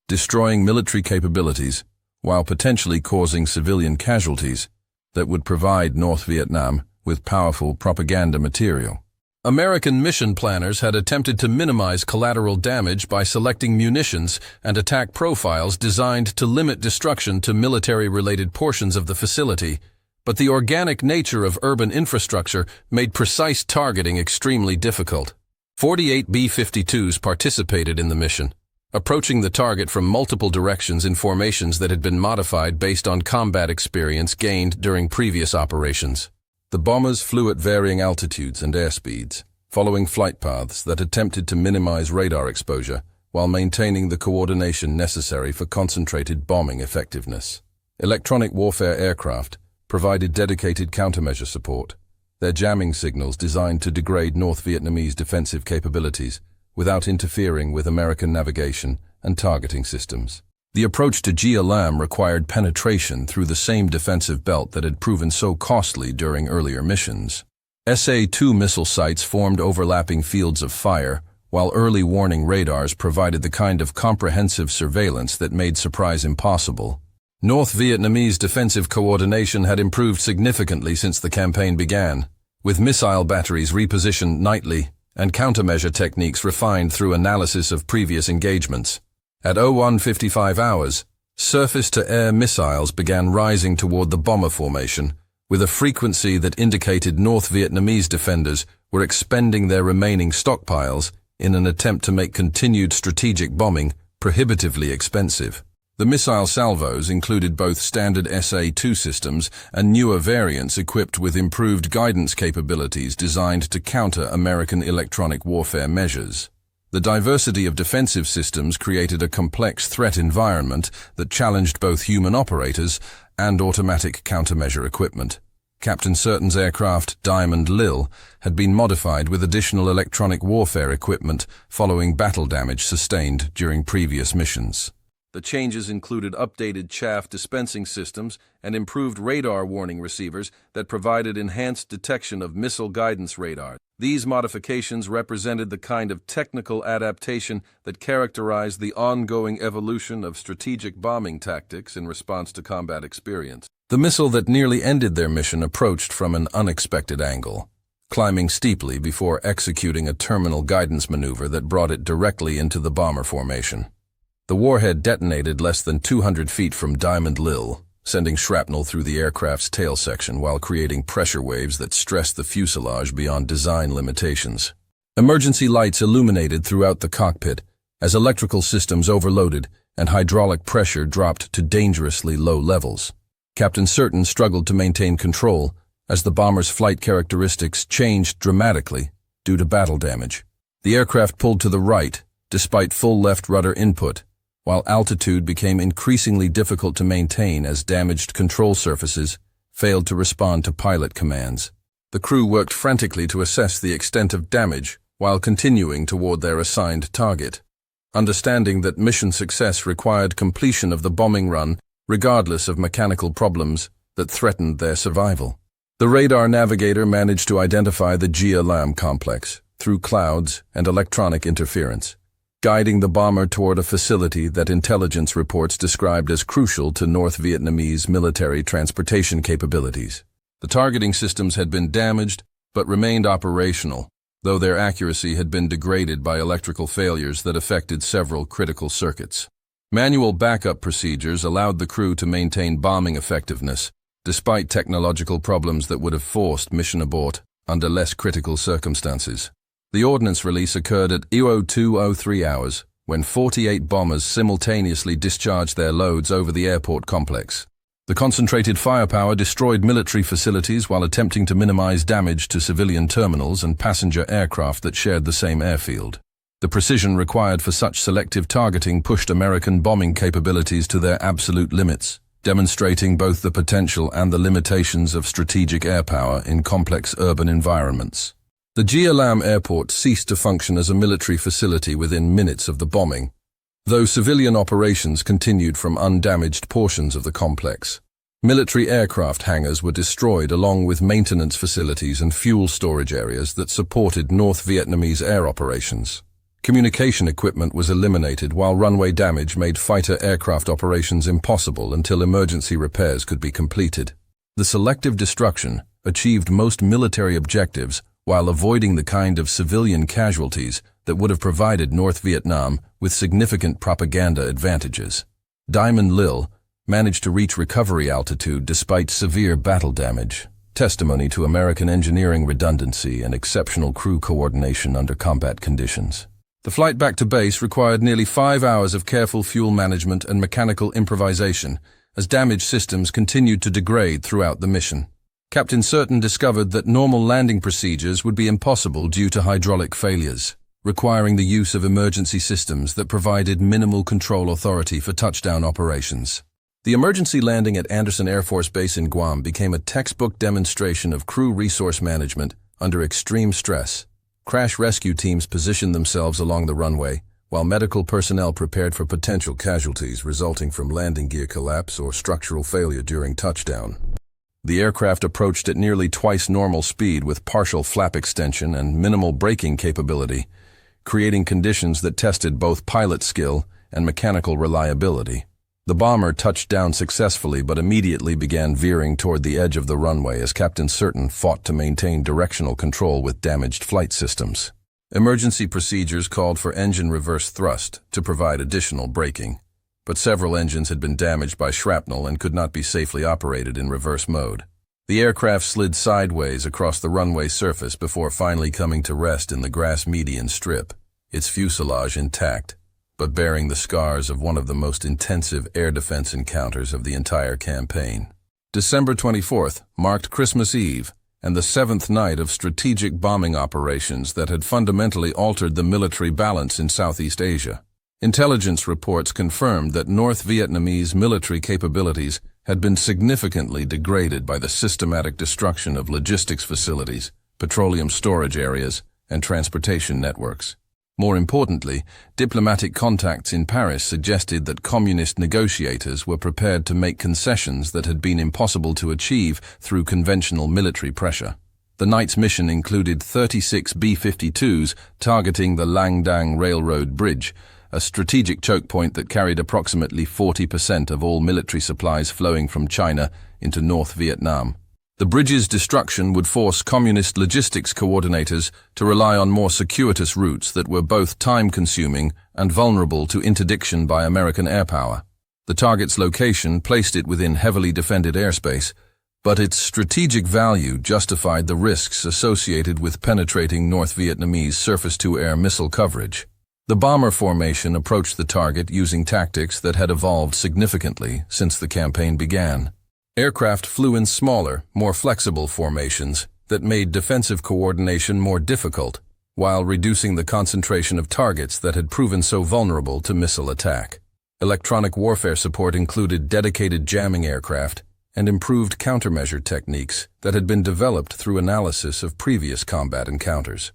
destroying military capabilities while potentially causing civilian casualties that would provide North Vietnam with powerful propaganda material. American mission planners had attempted to minimize collateral damage by selecting munitions and attack profiles designed to limit destruction to military-related portions of the facility, but the organic nature of urban infrastructure made precise targeting extremely difficult. 48 B-52s participated in the mission, approaching the target from multiple directions in formations that had been modified based on combat experience gained during previous operations. The bombers flew at varying altitudes and airspeeds, following flight paths that attempted to minimize radar exposure while maintaining the coordination necessary for concentrated bombing effectiveness. Electronic warfare aircraft provided dedicated countermeasure support, their jamming signals designed to degrade North Vietnamese defensive capabilities without interfering with American navigation and targeting systems. The approach to Gia Lam required penetration through the same defensive belt that had proven so costly during earlier missions. SA-2 missile sites formed overlapping fields of fire, while early warning radars provided the kind of comprehensive surveillance that made surprise impossible. North Vietnamese defensive coordination had improved significantly since the campaign began, with missile batteries repositioned nightly and countermeasure techniques refined through analysis of previous engagements. At 01:55 hours, surface-to-air missiles began rising toward the bomber formation, with a frequency that indicated North Vietnamese defenders were expending their remaining stockpiles in an attempt to make continued strategic bombing prohibitively expensive. The missile salvos included both standard SA-2 systems and newer variants equipped with improved guidance capabilities designed to counter American electronic warfare measures. The diversity of defensive systems created a complex threat environment that challenged both human operators and automatic countermeasure equipment. Captain Surton's aircraft, Diamond Lil, had been modified with additional electronic warfare equipment following battle damage sustained during previous missions. The changes included updated chaff dispensing systems and improved radar warning receivers that provided enhanced detection of missile guidance radar. These modifications represented the kind of technical adaptation that characterized the ongoing evolution of strategic bombing tactics in response to combat experience. The missile that nearly ended their mission approached from an unexpected angle, climbing steeply before executing a terminal guidance maneuver that brought it directly into the bomber formation. The warhead detonated less than 200 feet from Diamond Lil, sending shrapnel through the aircraft's tail section while creating pressure waves that stressed the fuselage beyond design limitations. Emergency lights illuminated throughout the cockpit as electrical systems overloaded and hydraulic pressure dropped to dangerously low levels. Captain Surton struggled to maintain control as the bomber's flight characteristics changed dramatically due to battle damage. The aircraft pulled to the right, despite full left rudder input, while altitude became increasingly difficult to maintain as damaged control surfaces failed to respond to pilot commands. The crew worked frantically to assess the extent of damage while continuing toward their assigned target. understanding that mission success required completion of the bombing run regardless of mechanical problems that threatened their survival. The radar navigator managed to identify the Gia-Lam complex through clouds and electronic interference, guiding the bomber toward a facility that intelligence reports described as crucial to North Vietnamese military transportation capabilities. The targeting systems had been damaged but remained operational, though their accuracy had been degraded by electrical failures that affected several critical circuits. Manual backup procedures allowed the crew to maintain bombing effectiveness, despite technological problems that would have forced mission abort under less critical circumstances. The ordnance release occurred at 02:03 hours, when 48 bombers simultaneously discharged their loads over the airport complex. The concentrated firepower destroyed military facilities while attempting to minimize damage to civilian terminals and passenger aircraft that shared the same airfield. The precision required for such selective targeting pushed American bombing capabilities to their absolute limits, demonstrating both the potential and the limitations of strategic air power in complex urban environments. The Gia-Lam airport ceased to function as a military facility within minutes of the bombing, though civilian operations continued from undamaged portions of the complex. Military aircraft hangars were destroyed along with maintenance facilities and fuel storage areas that supported North Vietnamese air operations. Communication equipment was eliminated while runway damage made fighter aircraft operations impossible until emergency repairs could be completed. The selective destruction achieved most military objectives while avoiding the kind of civilian casualties that would have provided North Vietnam with significant propaganda advantages. Diamond Lil managed to reach recovery altitude despite severe battle damage, testimony to American engineering redundancy and exceptional crew coordination under combat conditions. The flight back to base required nearly 5 hours of careful fuel management and mechanical improvisation as damaged systems continued to degrade throughout the mission. Captain Certain discovered that normal landing procedures would be impossible due to hydraulic failures, requiring the use of emergency systems that provided minimal control authority for touchdown operations. The emergency landing at Andersen Air Force Base in Guam became a textbook demonstration of crew resource management under extreme stress. Crash rescue teams positioned themselves along the runway, while medical personnel prepared for potential casualties resulting from landing gear collapse or structural failure during touchdown. The aircraft approached at nearly twice normal speed with partial flap extension and minimal braking capability, creating conditions that tested both pilot skill and mechanical reliability. The bomber touched down successfully but immediately began veering toward the edge of the runway as Captain Certain fought to maintain directional control with damaged flight systems. Emergency procedures called for engine reverse thrust to provide additional braking, but several engines had been damaged by shrapnel and could not be safely operated in reverse mode. The aircraft slid sideways across the runway surface before finally coming to rest in the grass median strip, its fuselage intact, but bearing the scars of one of the most intensive air defense encounters of the entire campaign. December 24th marked Christmas Eve and the 7th night of strategic bombing operations that had fundamentally altered the military balance in Southeast Asia. Intelligence reports confirmed that North Vietnamese military capabilities had been significantly degraded by the systematic destruction of logistics facilities, petroleum storage areas, and transportation networks. More importantly, diplomatic contacts in Paris suggested that communist negotiators were prepared to make concessions that had been impossible to achieve through conventional military pressure. The night's mission included 36 B-52s targeting the Lang Dang Railroad Bridge, a strategic choke point that carried approximately 40% of all military supplies flowing from China into North Vietnam. The bridge's destruction would force communist logistics coordinators to rely on more circuitous routes that were both time-consuming and vulnerable to interdiction by American air power. The target's location placed it within heavily defended airspace, but its strategic value justified the risks associated with penetrating North Vietnamese surface-to-air missile coverage. The bomber formation approached the target using tactics that had evolved significantly since the campaign began. Aircraft flew in smaller, more flexible formations that made defensive coordination more difficult, while reducing the concentration of targets that had proven so vulnerable to missile attack. Electronic warfare support included dedicated jamming aircraft and improved countermeasure techniques that had been developed through analysis of previous combat encounters.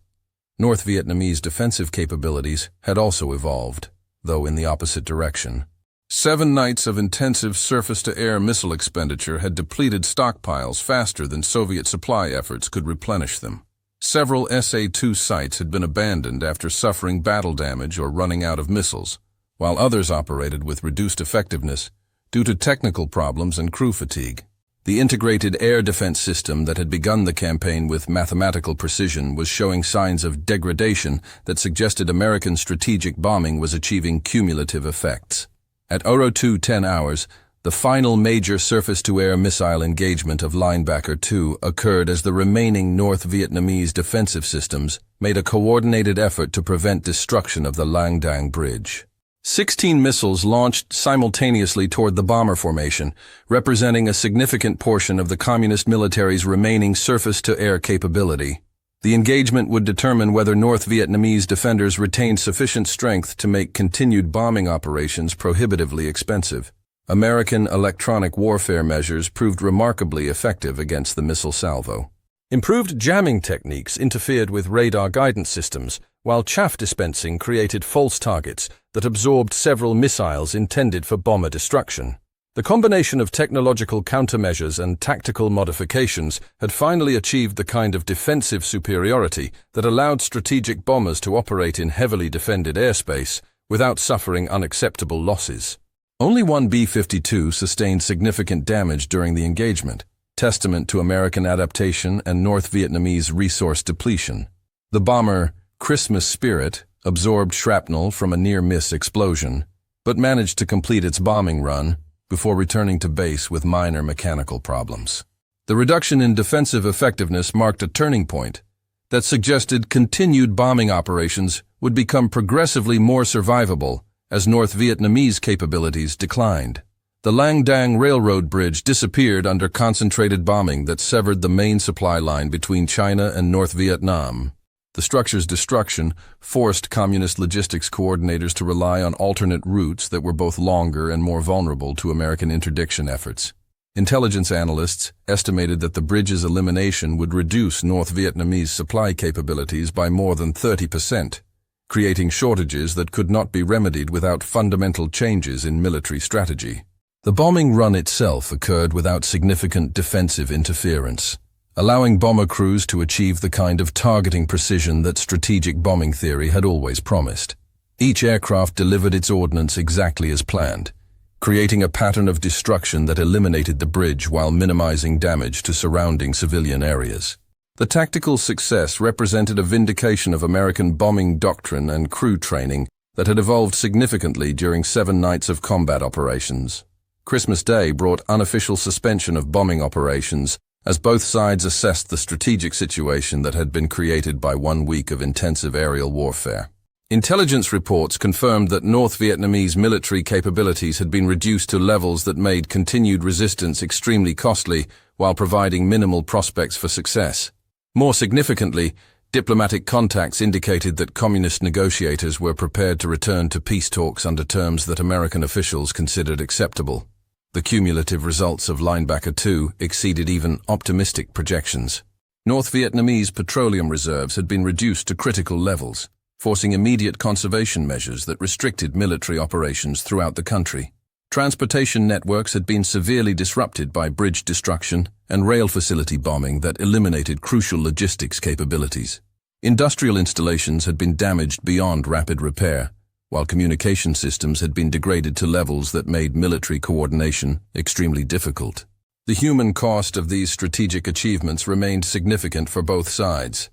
North Vietnamese defensive capabilities had also evolved. though in the opposite direction. 7 nights of intensive surface-to-air missile expenditure had depleted stockpiles faster than Soviet supply efforts could replenish them. Several SA-2 sites had been abandoned after suffering battle damage or running out of missiles, while others operated with reduced effectiveness due to technical problems and crew fatigue. The integrated air defense system that had begun the campaign with mathematical precision was showing signs of degradation that suggested American strategic bombing was achieving cumulative effects. At 02:10 hours, the final major surface-to-air missile engagement of Linebacker 2 occurred as the remaining North Vietnamese defensive systems made a coordinated effort to prevent destruction of the Lang Dang Bridge. 16 missiles launched simultaneously toward the bomber formation, representing a significant portion of the Communist military's remaining surface-to-air capability. The engagement would determine whether North Vietnamese defenders retained sufficient strength to make continued bombing operations prohibitively expensive. American electronic warfare measures proved remarkably effective against the missile salvo. Improved jamming techniques interfered with radar guidance systems, while chaff dispensing created false targets that absorbed several missiles intended for bomber destruction. The combination of technological countermeasures and tactical modifications had finally achieved the kind of defensive superiority that allowed strategic bombers to operate in heavily defended airspace without suffering unacceptable losses. Only one B-52 sustained significant damage during the engagement, testament to American adaptation and North Vietnamese resource depletion. The bomber Christmas Spirit absorbed shrapnel from a near-miss explosion, but managed to complete its bombing run before returning to base with minor mechanical problems. The reduction in defensive effectiveness marked a turning point that suggested continued bombing operations would become progressively more survivable as North Vietnamese capabilities declined. The Lang Dang Railroad Bridge disappeared under concentrated bombing that severed the main supply line between China and North Vietnam. The structure's destruction forced Communist logistics coordinators to rely on alternate routes that were both longer and more vulnerable to American interdiction efforts. Intelligence analysts estimated that the bridge's elimination would reduce North Vietnamese supply capabilities by more than 30%, creating shortages that could not be remedied without fundamental changes in military strategy. The bombing run itself occurred without significant defensive interference, allowing bomber crews to achieve the kind of targeting precision that strategic bombing theory had always promised. Each aircraft delivered its ordnance exactly as planned, creating a pattern of destruction that eliminated the bridge while minimizing damage to surrounding civilian areas. The tactical success represented a vindication of American bombing doctrine and crew training that had evolved significantly during 7 nights of combat operations. Christmas Day brought unofficial suspension of bombing operations as both sides assessed the strategic situation that had been created by 1 week of intensive aerial warfare. Intelligence reports confirmed that North Vietnamese military capabilities had been reduced to levels that made continued resistance extremely costly while providing minimal prospects for success. More significantly, diplomatic contacts indicated that communist negotiators were prepared to return to peace talks under terms that American officials considered acceptable. The cumulative results of Linebacker 2 exceeded even optimistic projections. North Vietnamese petroleum reserves had been reduced to critical levels, forcing immediate conservation measures that restricted military operations throughout the country. Transportation networks had been severely disrupted by bridge destruction and rail facility bombing that eliminated crucial logistics capabilities. Industrial installations had been damaged beyond rapid repair, while communication systems had been degraded to levels that made military coordination extremely difficult. The human cost of these strategic achievements remained significant for both sides.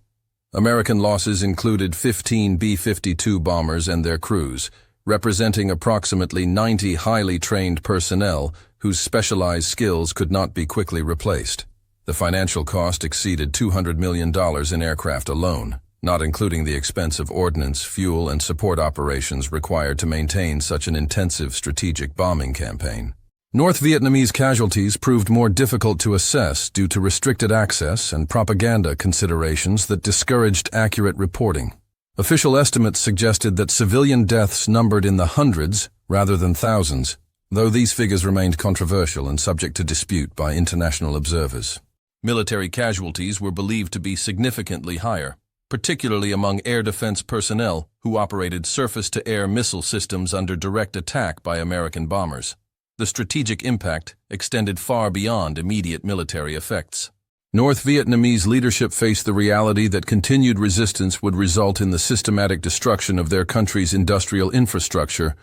American losses included 15 B-52 bombers and their crews, representing approximately 90 highly trained personnel whose specialized skills could not be quickly replaced. The financial cost exceeded $200 million in aircraft alone, not including the expense of ordnance, fuel, and support operations required to maintain such an intensive strategic bombing campaign. North Vietnamese casualties proved more difficult to assess due to restricted access and propaganda considerations that discouraged accurate reporting. Official estimates suggested that civilian deaths numbered in the hundreds rather than thousands, though these figures remained controversial and subject to dispute by international observers. Military casualties were believed to be significantly higher. particularly among air defense personnel who operated surface-to-air missile systems under direct attack by American bombers. The strategic impact extended far beyond immediate military effects. North Vietnamese leadership faced the reality that continued resistance would result in the systematic destruction of their country's industrial infrastructure,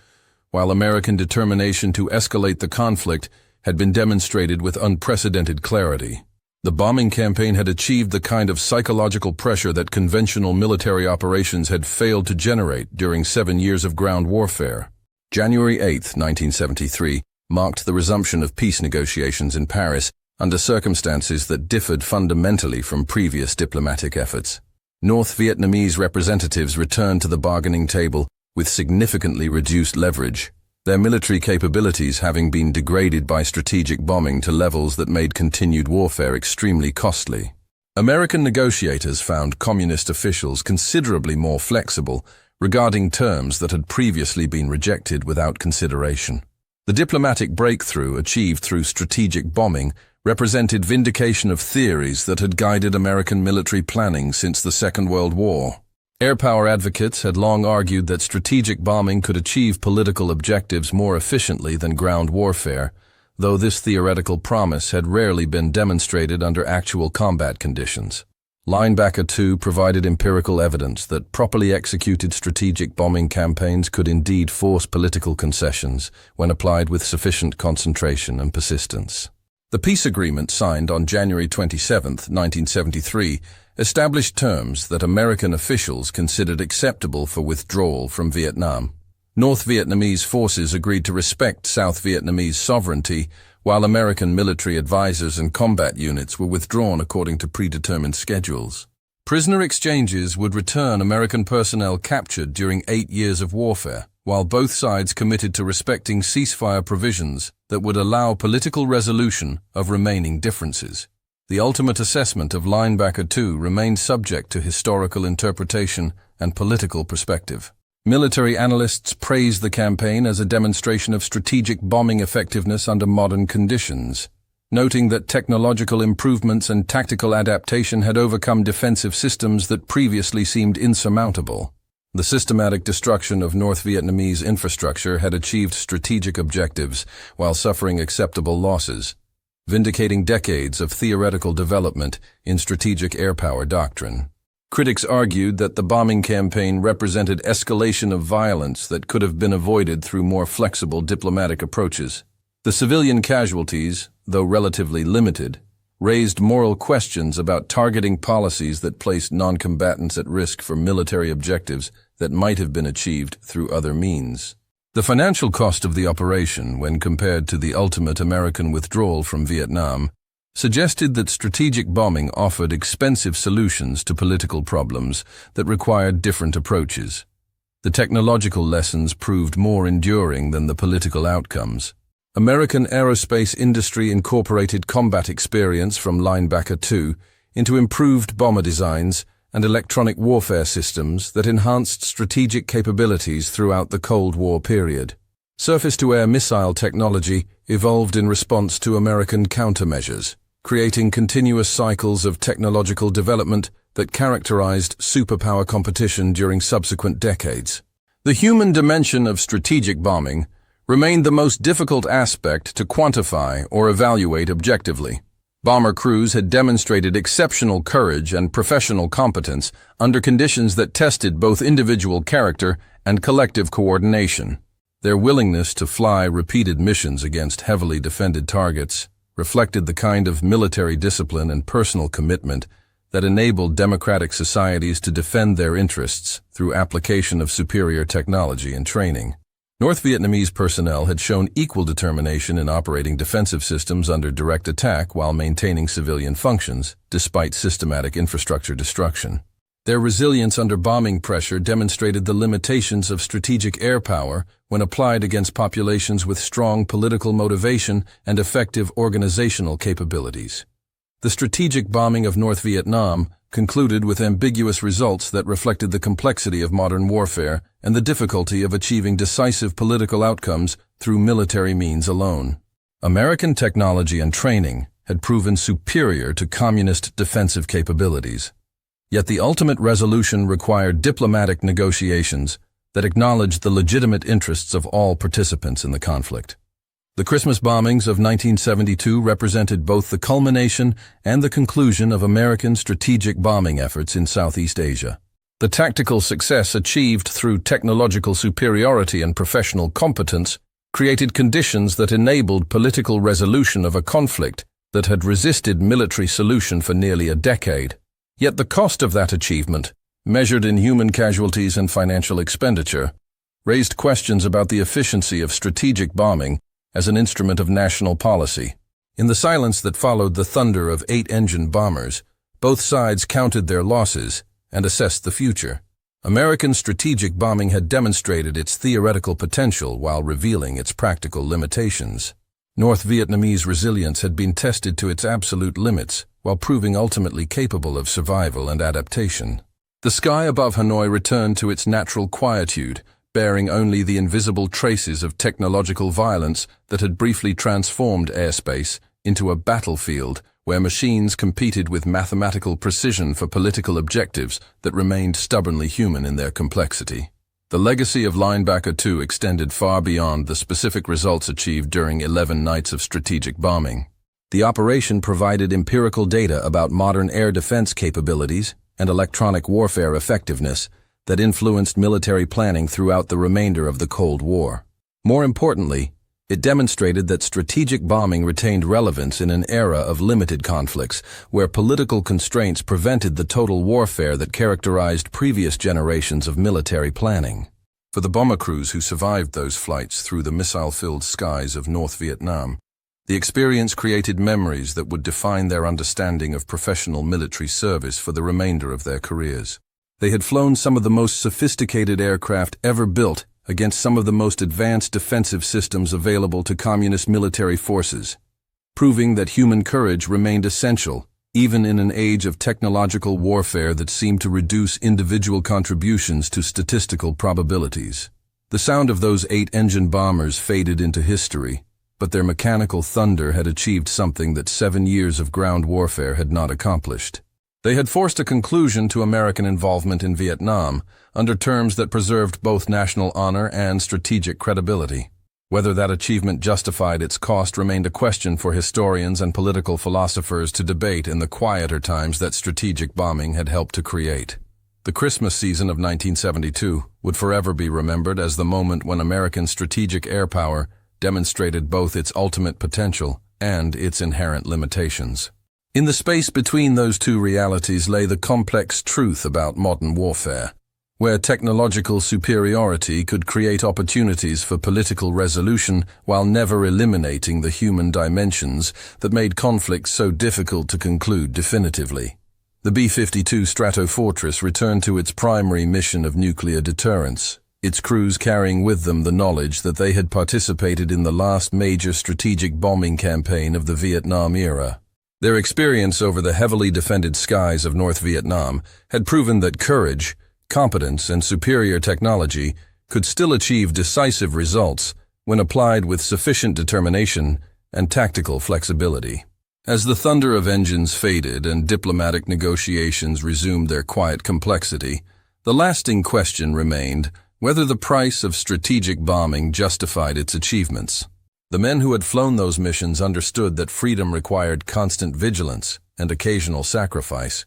while American determination to escalate the conflict had been demonstrated with unprecedented clarity. The bombing campaign had achieved the kind of psychological pressure that conventional military operations had failed to generate during 7 years of ground warfare. January 8, 1973, marked the resumption of peace negotiations in Paris under circumstances that differed fundamentally from previous diplomatic efforts. North Vietnamese representatives returned to the bargaining table with significantly reduced leverage, their military capabilities having been degraded by strategic bombing to levels that made continued warfare extremely costly. American negotiators found communist officials considerably more flexible regarding terms that had previously been rejected without consideration. The diplomatic breakthrough achieved through strategic bombing represented vindication of theories that had guided American military planning since the Second World War. Air power advocates had long argued that strategic bombing could achieve political objectives more efficiently than ground warfare, though this theoretical promise had rarely been demonstrated under actual combat conditions. Linebacker 2 provided empirical evidence that properly executed strategic bombing campaigns could indeed force political concessions when applied with sufficient concentration and persistence. The peace agreement signed on January 27, 1973, established terms that American officials considered acceptable for withdrawal from Vietnam. North Vietnamese forces agreed to respect South Vietnamese sovereignty, while American military advisors and combat units were withdrawn according to predetermined schedules. Prisoner exchanges would return American personnel captured during 8 years of warfare, while both sides committed to respecting ceasefire provisions that would allow political resolution of remaining differences. The ultimate assessment of Linebacker 2 remained subject to historical interpretation and political perspective. Military analysts praised the campaign as a demonstration of strategic bombing effectiveness under modern conditions, noting that technological improvements and tactical adaptation had overcome defensive systems that previously seemed insurmountable. The systematic destruction of North Vietnamese infrastructure had achieved strategic objectives while suffering acceptable losses, vindicating decades of theoretical development in strategic air power doctrine. Critics argued that the bombing campaign represented escalation of violence that could have been avoided through more flexible diplomatic approaches. The civilian casualties, though relatively limited, raised moral questions about targeting policies that placed non-combatants at risk for military objectives that might have been achieved through other means. The financial cost of the operation, when compared to the ultimate American withdrawal from Vietnam, suggested that strategic bombing offered expensive solutions to political problems that required different approaches. The technological lessons proved more enduring than the political outcomes. American aerospace industry incorporated combat experience from Linebacker 2 into improved bomber designs and electronic warfare systems that enhanced strategic capabilities throughout the Cold War period. Surface-to-air missile technology evolved in response to American countermeasures, creating continuous cycles of technological development that characterized superpower competition during subsequent decades. The human dimension of strategic bombing remained the most difficult aspect to quantify or evaluate objectively. Bomber crews had demonstrated exceptional courage and professional competence under conditions that tested both individual character and collective coordination. Their willingness to fly repeated missions against heavily defended targets reflected the kind of military discipline and personal commitment that enabled democratic societies to defend their interests through application of superior technology and training. North Vietnamese personnel had shown equal determination in operating defensive systems under direct attack while maintaining civilian functions, despite systematic infrastructure destruction. Their resilience under bombing pressure demonstrated the limitations of strategic air power when applied against populations with strong political motivation and effective organizational capabilities. The strategic bombing of North Vietnam concluded with ambiguous results that reflected the complexity of modern warfare and the difficulty of achieving decisive political outcomes through military means alone. American technology and training had proven superior to communist defensive capabilities. Yet the ultimate resolution required diplomatic negotiations that acknowledged the legitimate interests of all participants in the conflict. The Christmas bombings of 1972 represented both the culmination and the conclusion of American strategic bombing efforts in Southeast Asia. The tactical success achieved through technological superiority and professional competence created conditions that enabled political resolution of a conflict that had resisted military solution for nearly a decade. Yet the cost of that achievement, measured in human casualties and financial expenditure, raised questions about the efficiency of strategic bombing as an instrument of national policy. In the silence that followed the thunder of 8-engine bombers, both sides counted their losses and assessed the future. American strategic bombing had demonstrated its theoretical potential while revealing its practical limitations. North Vietnamese resilience had been tested to its absolute limits, while proving ultimately capable of survival and adaptation. The sky above Hanoi returned to its natural quietude, bearing only the invisible traces of technological violence that had briefly transformed airspace into a battlefield where machines competed with mathematical precision for political objectives that remained stubbornly human in their complexity. The legacy of Linebacker 2 extended far beyond the specific results achieved during 11 nights of strategic bombing. The operation provided empirical data about modern air defense capabilities and electronic warfare effectiveness that influenced military planning throughout the remainder of the Cold War. More importantly, it demonstrated that strategic bombing retained relevance in an era of limited conflicts, where political constraints prevented the total warfare that characterized previous generations of military planning. For the bomber crews who survived those flights through the missile-filled skies of North Vietnam, the experience created memories that would define their understanding of professional military service for the remainder of their careers. They had flown some of the most sophisticated aircraft ever built against some of the most advanced defensive systems available to communist military forces, proving that human courage remained essential, even in an age of technological warfare that seemed to reduce individual contributions to statistical probabilities. The sound of those 8-engine bombers faded into history, but their mechanical thunder had achieved something that 7 years of ground warfare had not accomplished. They had forced a conclusion to American involvement in Vietnam under terms that preserved both national honor and strategic credibility. Whether that achievement justified its cost remained a question for historians and political philosophers to debate in the quieter times that strategic bombing had helped to create. The Christmas season of 1972 would forever be remembered as the moment when American strategic air power demonstrated both its ultimate potential and its inherent limitations. In the space between those two realities lay the complex truth about modern warfare, where technological superiority could create opportunities for political resolution while never eliminating the human dimensions that made conflicts so difficult to conclude definitively. The B-52 Stratofortress returned to its primary mission of nuclear deterrence, its crews carrying with them the knowledge that they had participated in the last major strategic bombing campaign of the Vietnam era. Their experience over the heavily defended skies of North Vietnam had proven that courage, competence, and superior technology could still achieve decisive results when applied with sufficient determination and tactical flexibility. As the thunder of engines faded and diplomatic negotiations resumed their quiet complexity, the lasting question remained whether the price of strategic bombing justified its achievements. The men who had flown those missions understood that freedom required constant vigilance and occasional sacrifice,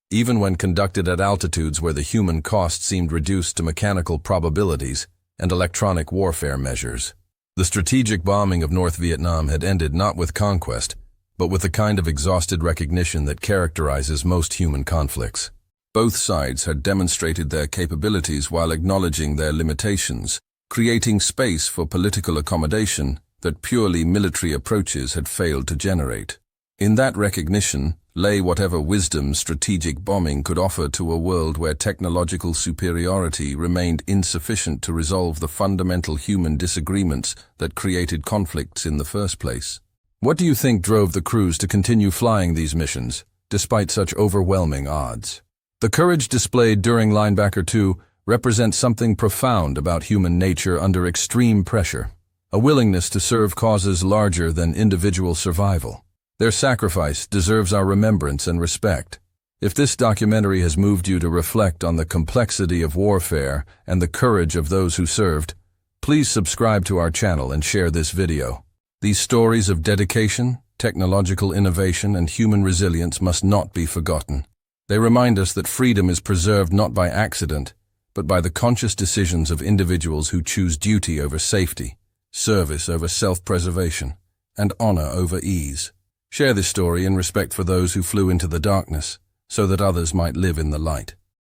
even when conducted at altitudes where the human cost seemed reduced to mechanical probabilities and electronic warfare measures. The strategic bombing of North Vietnam had ended not with conquest, but with the kind of exhausted recognition that characterizes most human conflicts. Both sides had demonstrated their capabilities while acknowledging their limitations, creating space for political accommodation that purely military approaches had failed to generate. In that recognition lay whatever wisdom strategic bombing could offer to a world where technological superiority remained insufficient to resolve the fundamental human disagreements that created conflicts in the first place. What do you think drove the crews to continue flying these missions, despite such overwhelming odds? The courage displayed during Linebacker 2 represents something profound about human nature under extreme pressure, a willingness to serve causes larger than individual survival. Their sacrifice deserves our remembrance and respect. If this documentary has moved you to reflect on the complexity of warfare and the courage of those who served, please subscribe to our channel and share this video. These stories of dedication, technological innovation, and human resilience must not be forgotten. They remind us that freedom is preserved not by accident, but by the conscious decisions of individuals who choose duty over safety, service over self-preservation, and honor over ease. Share this story in respect for those who flew into the darkness, so that others might live in the light.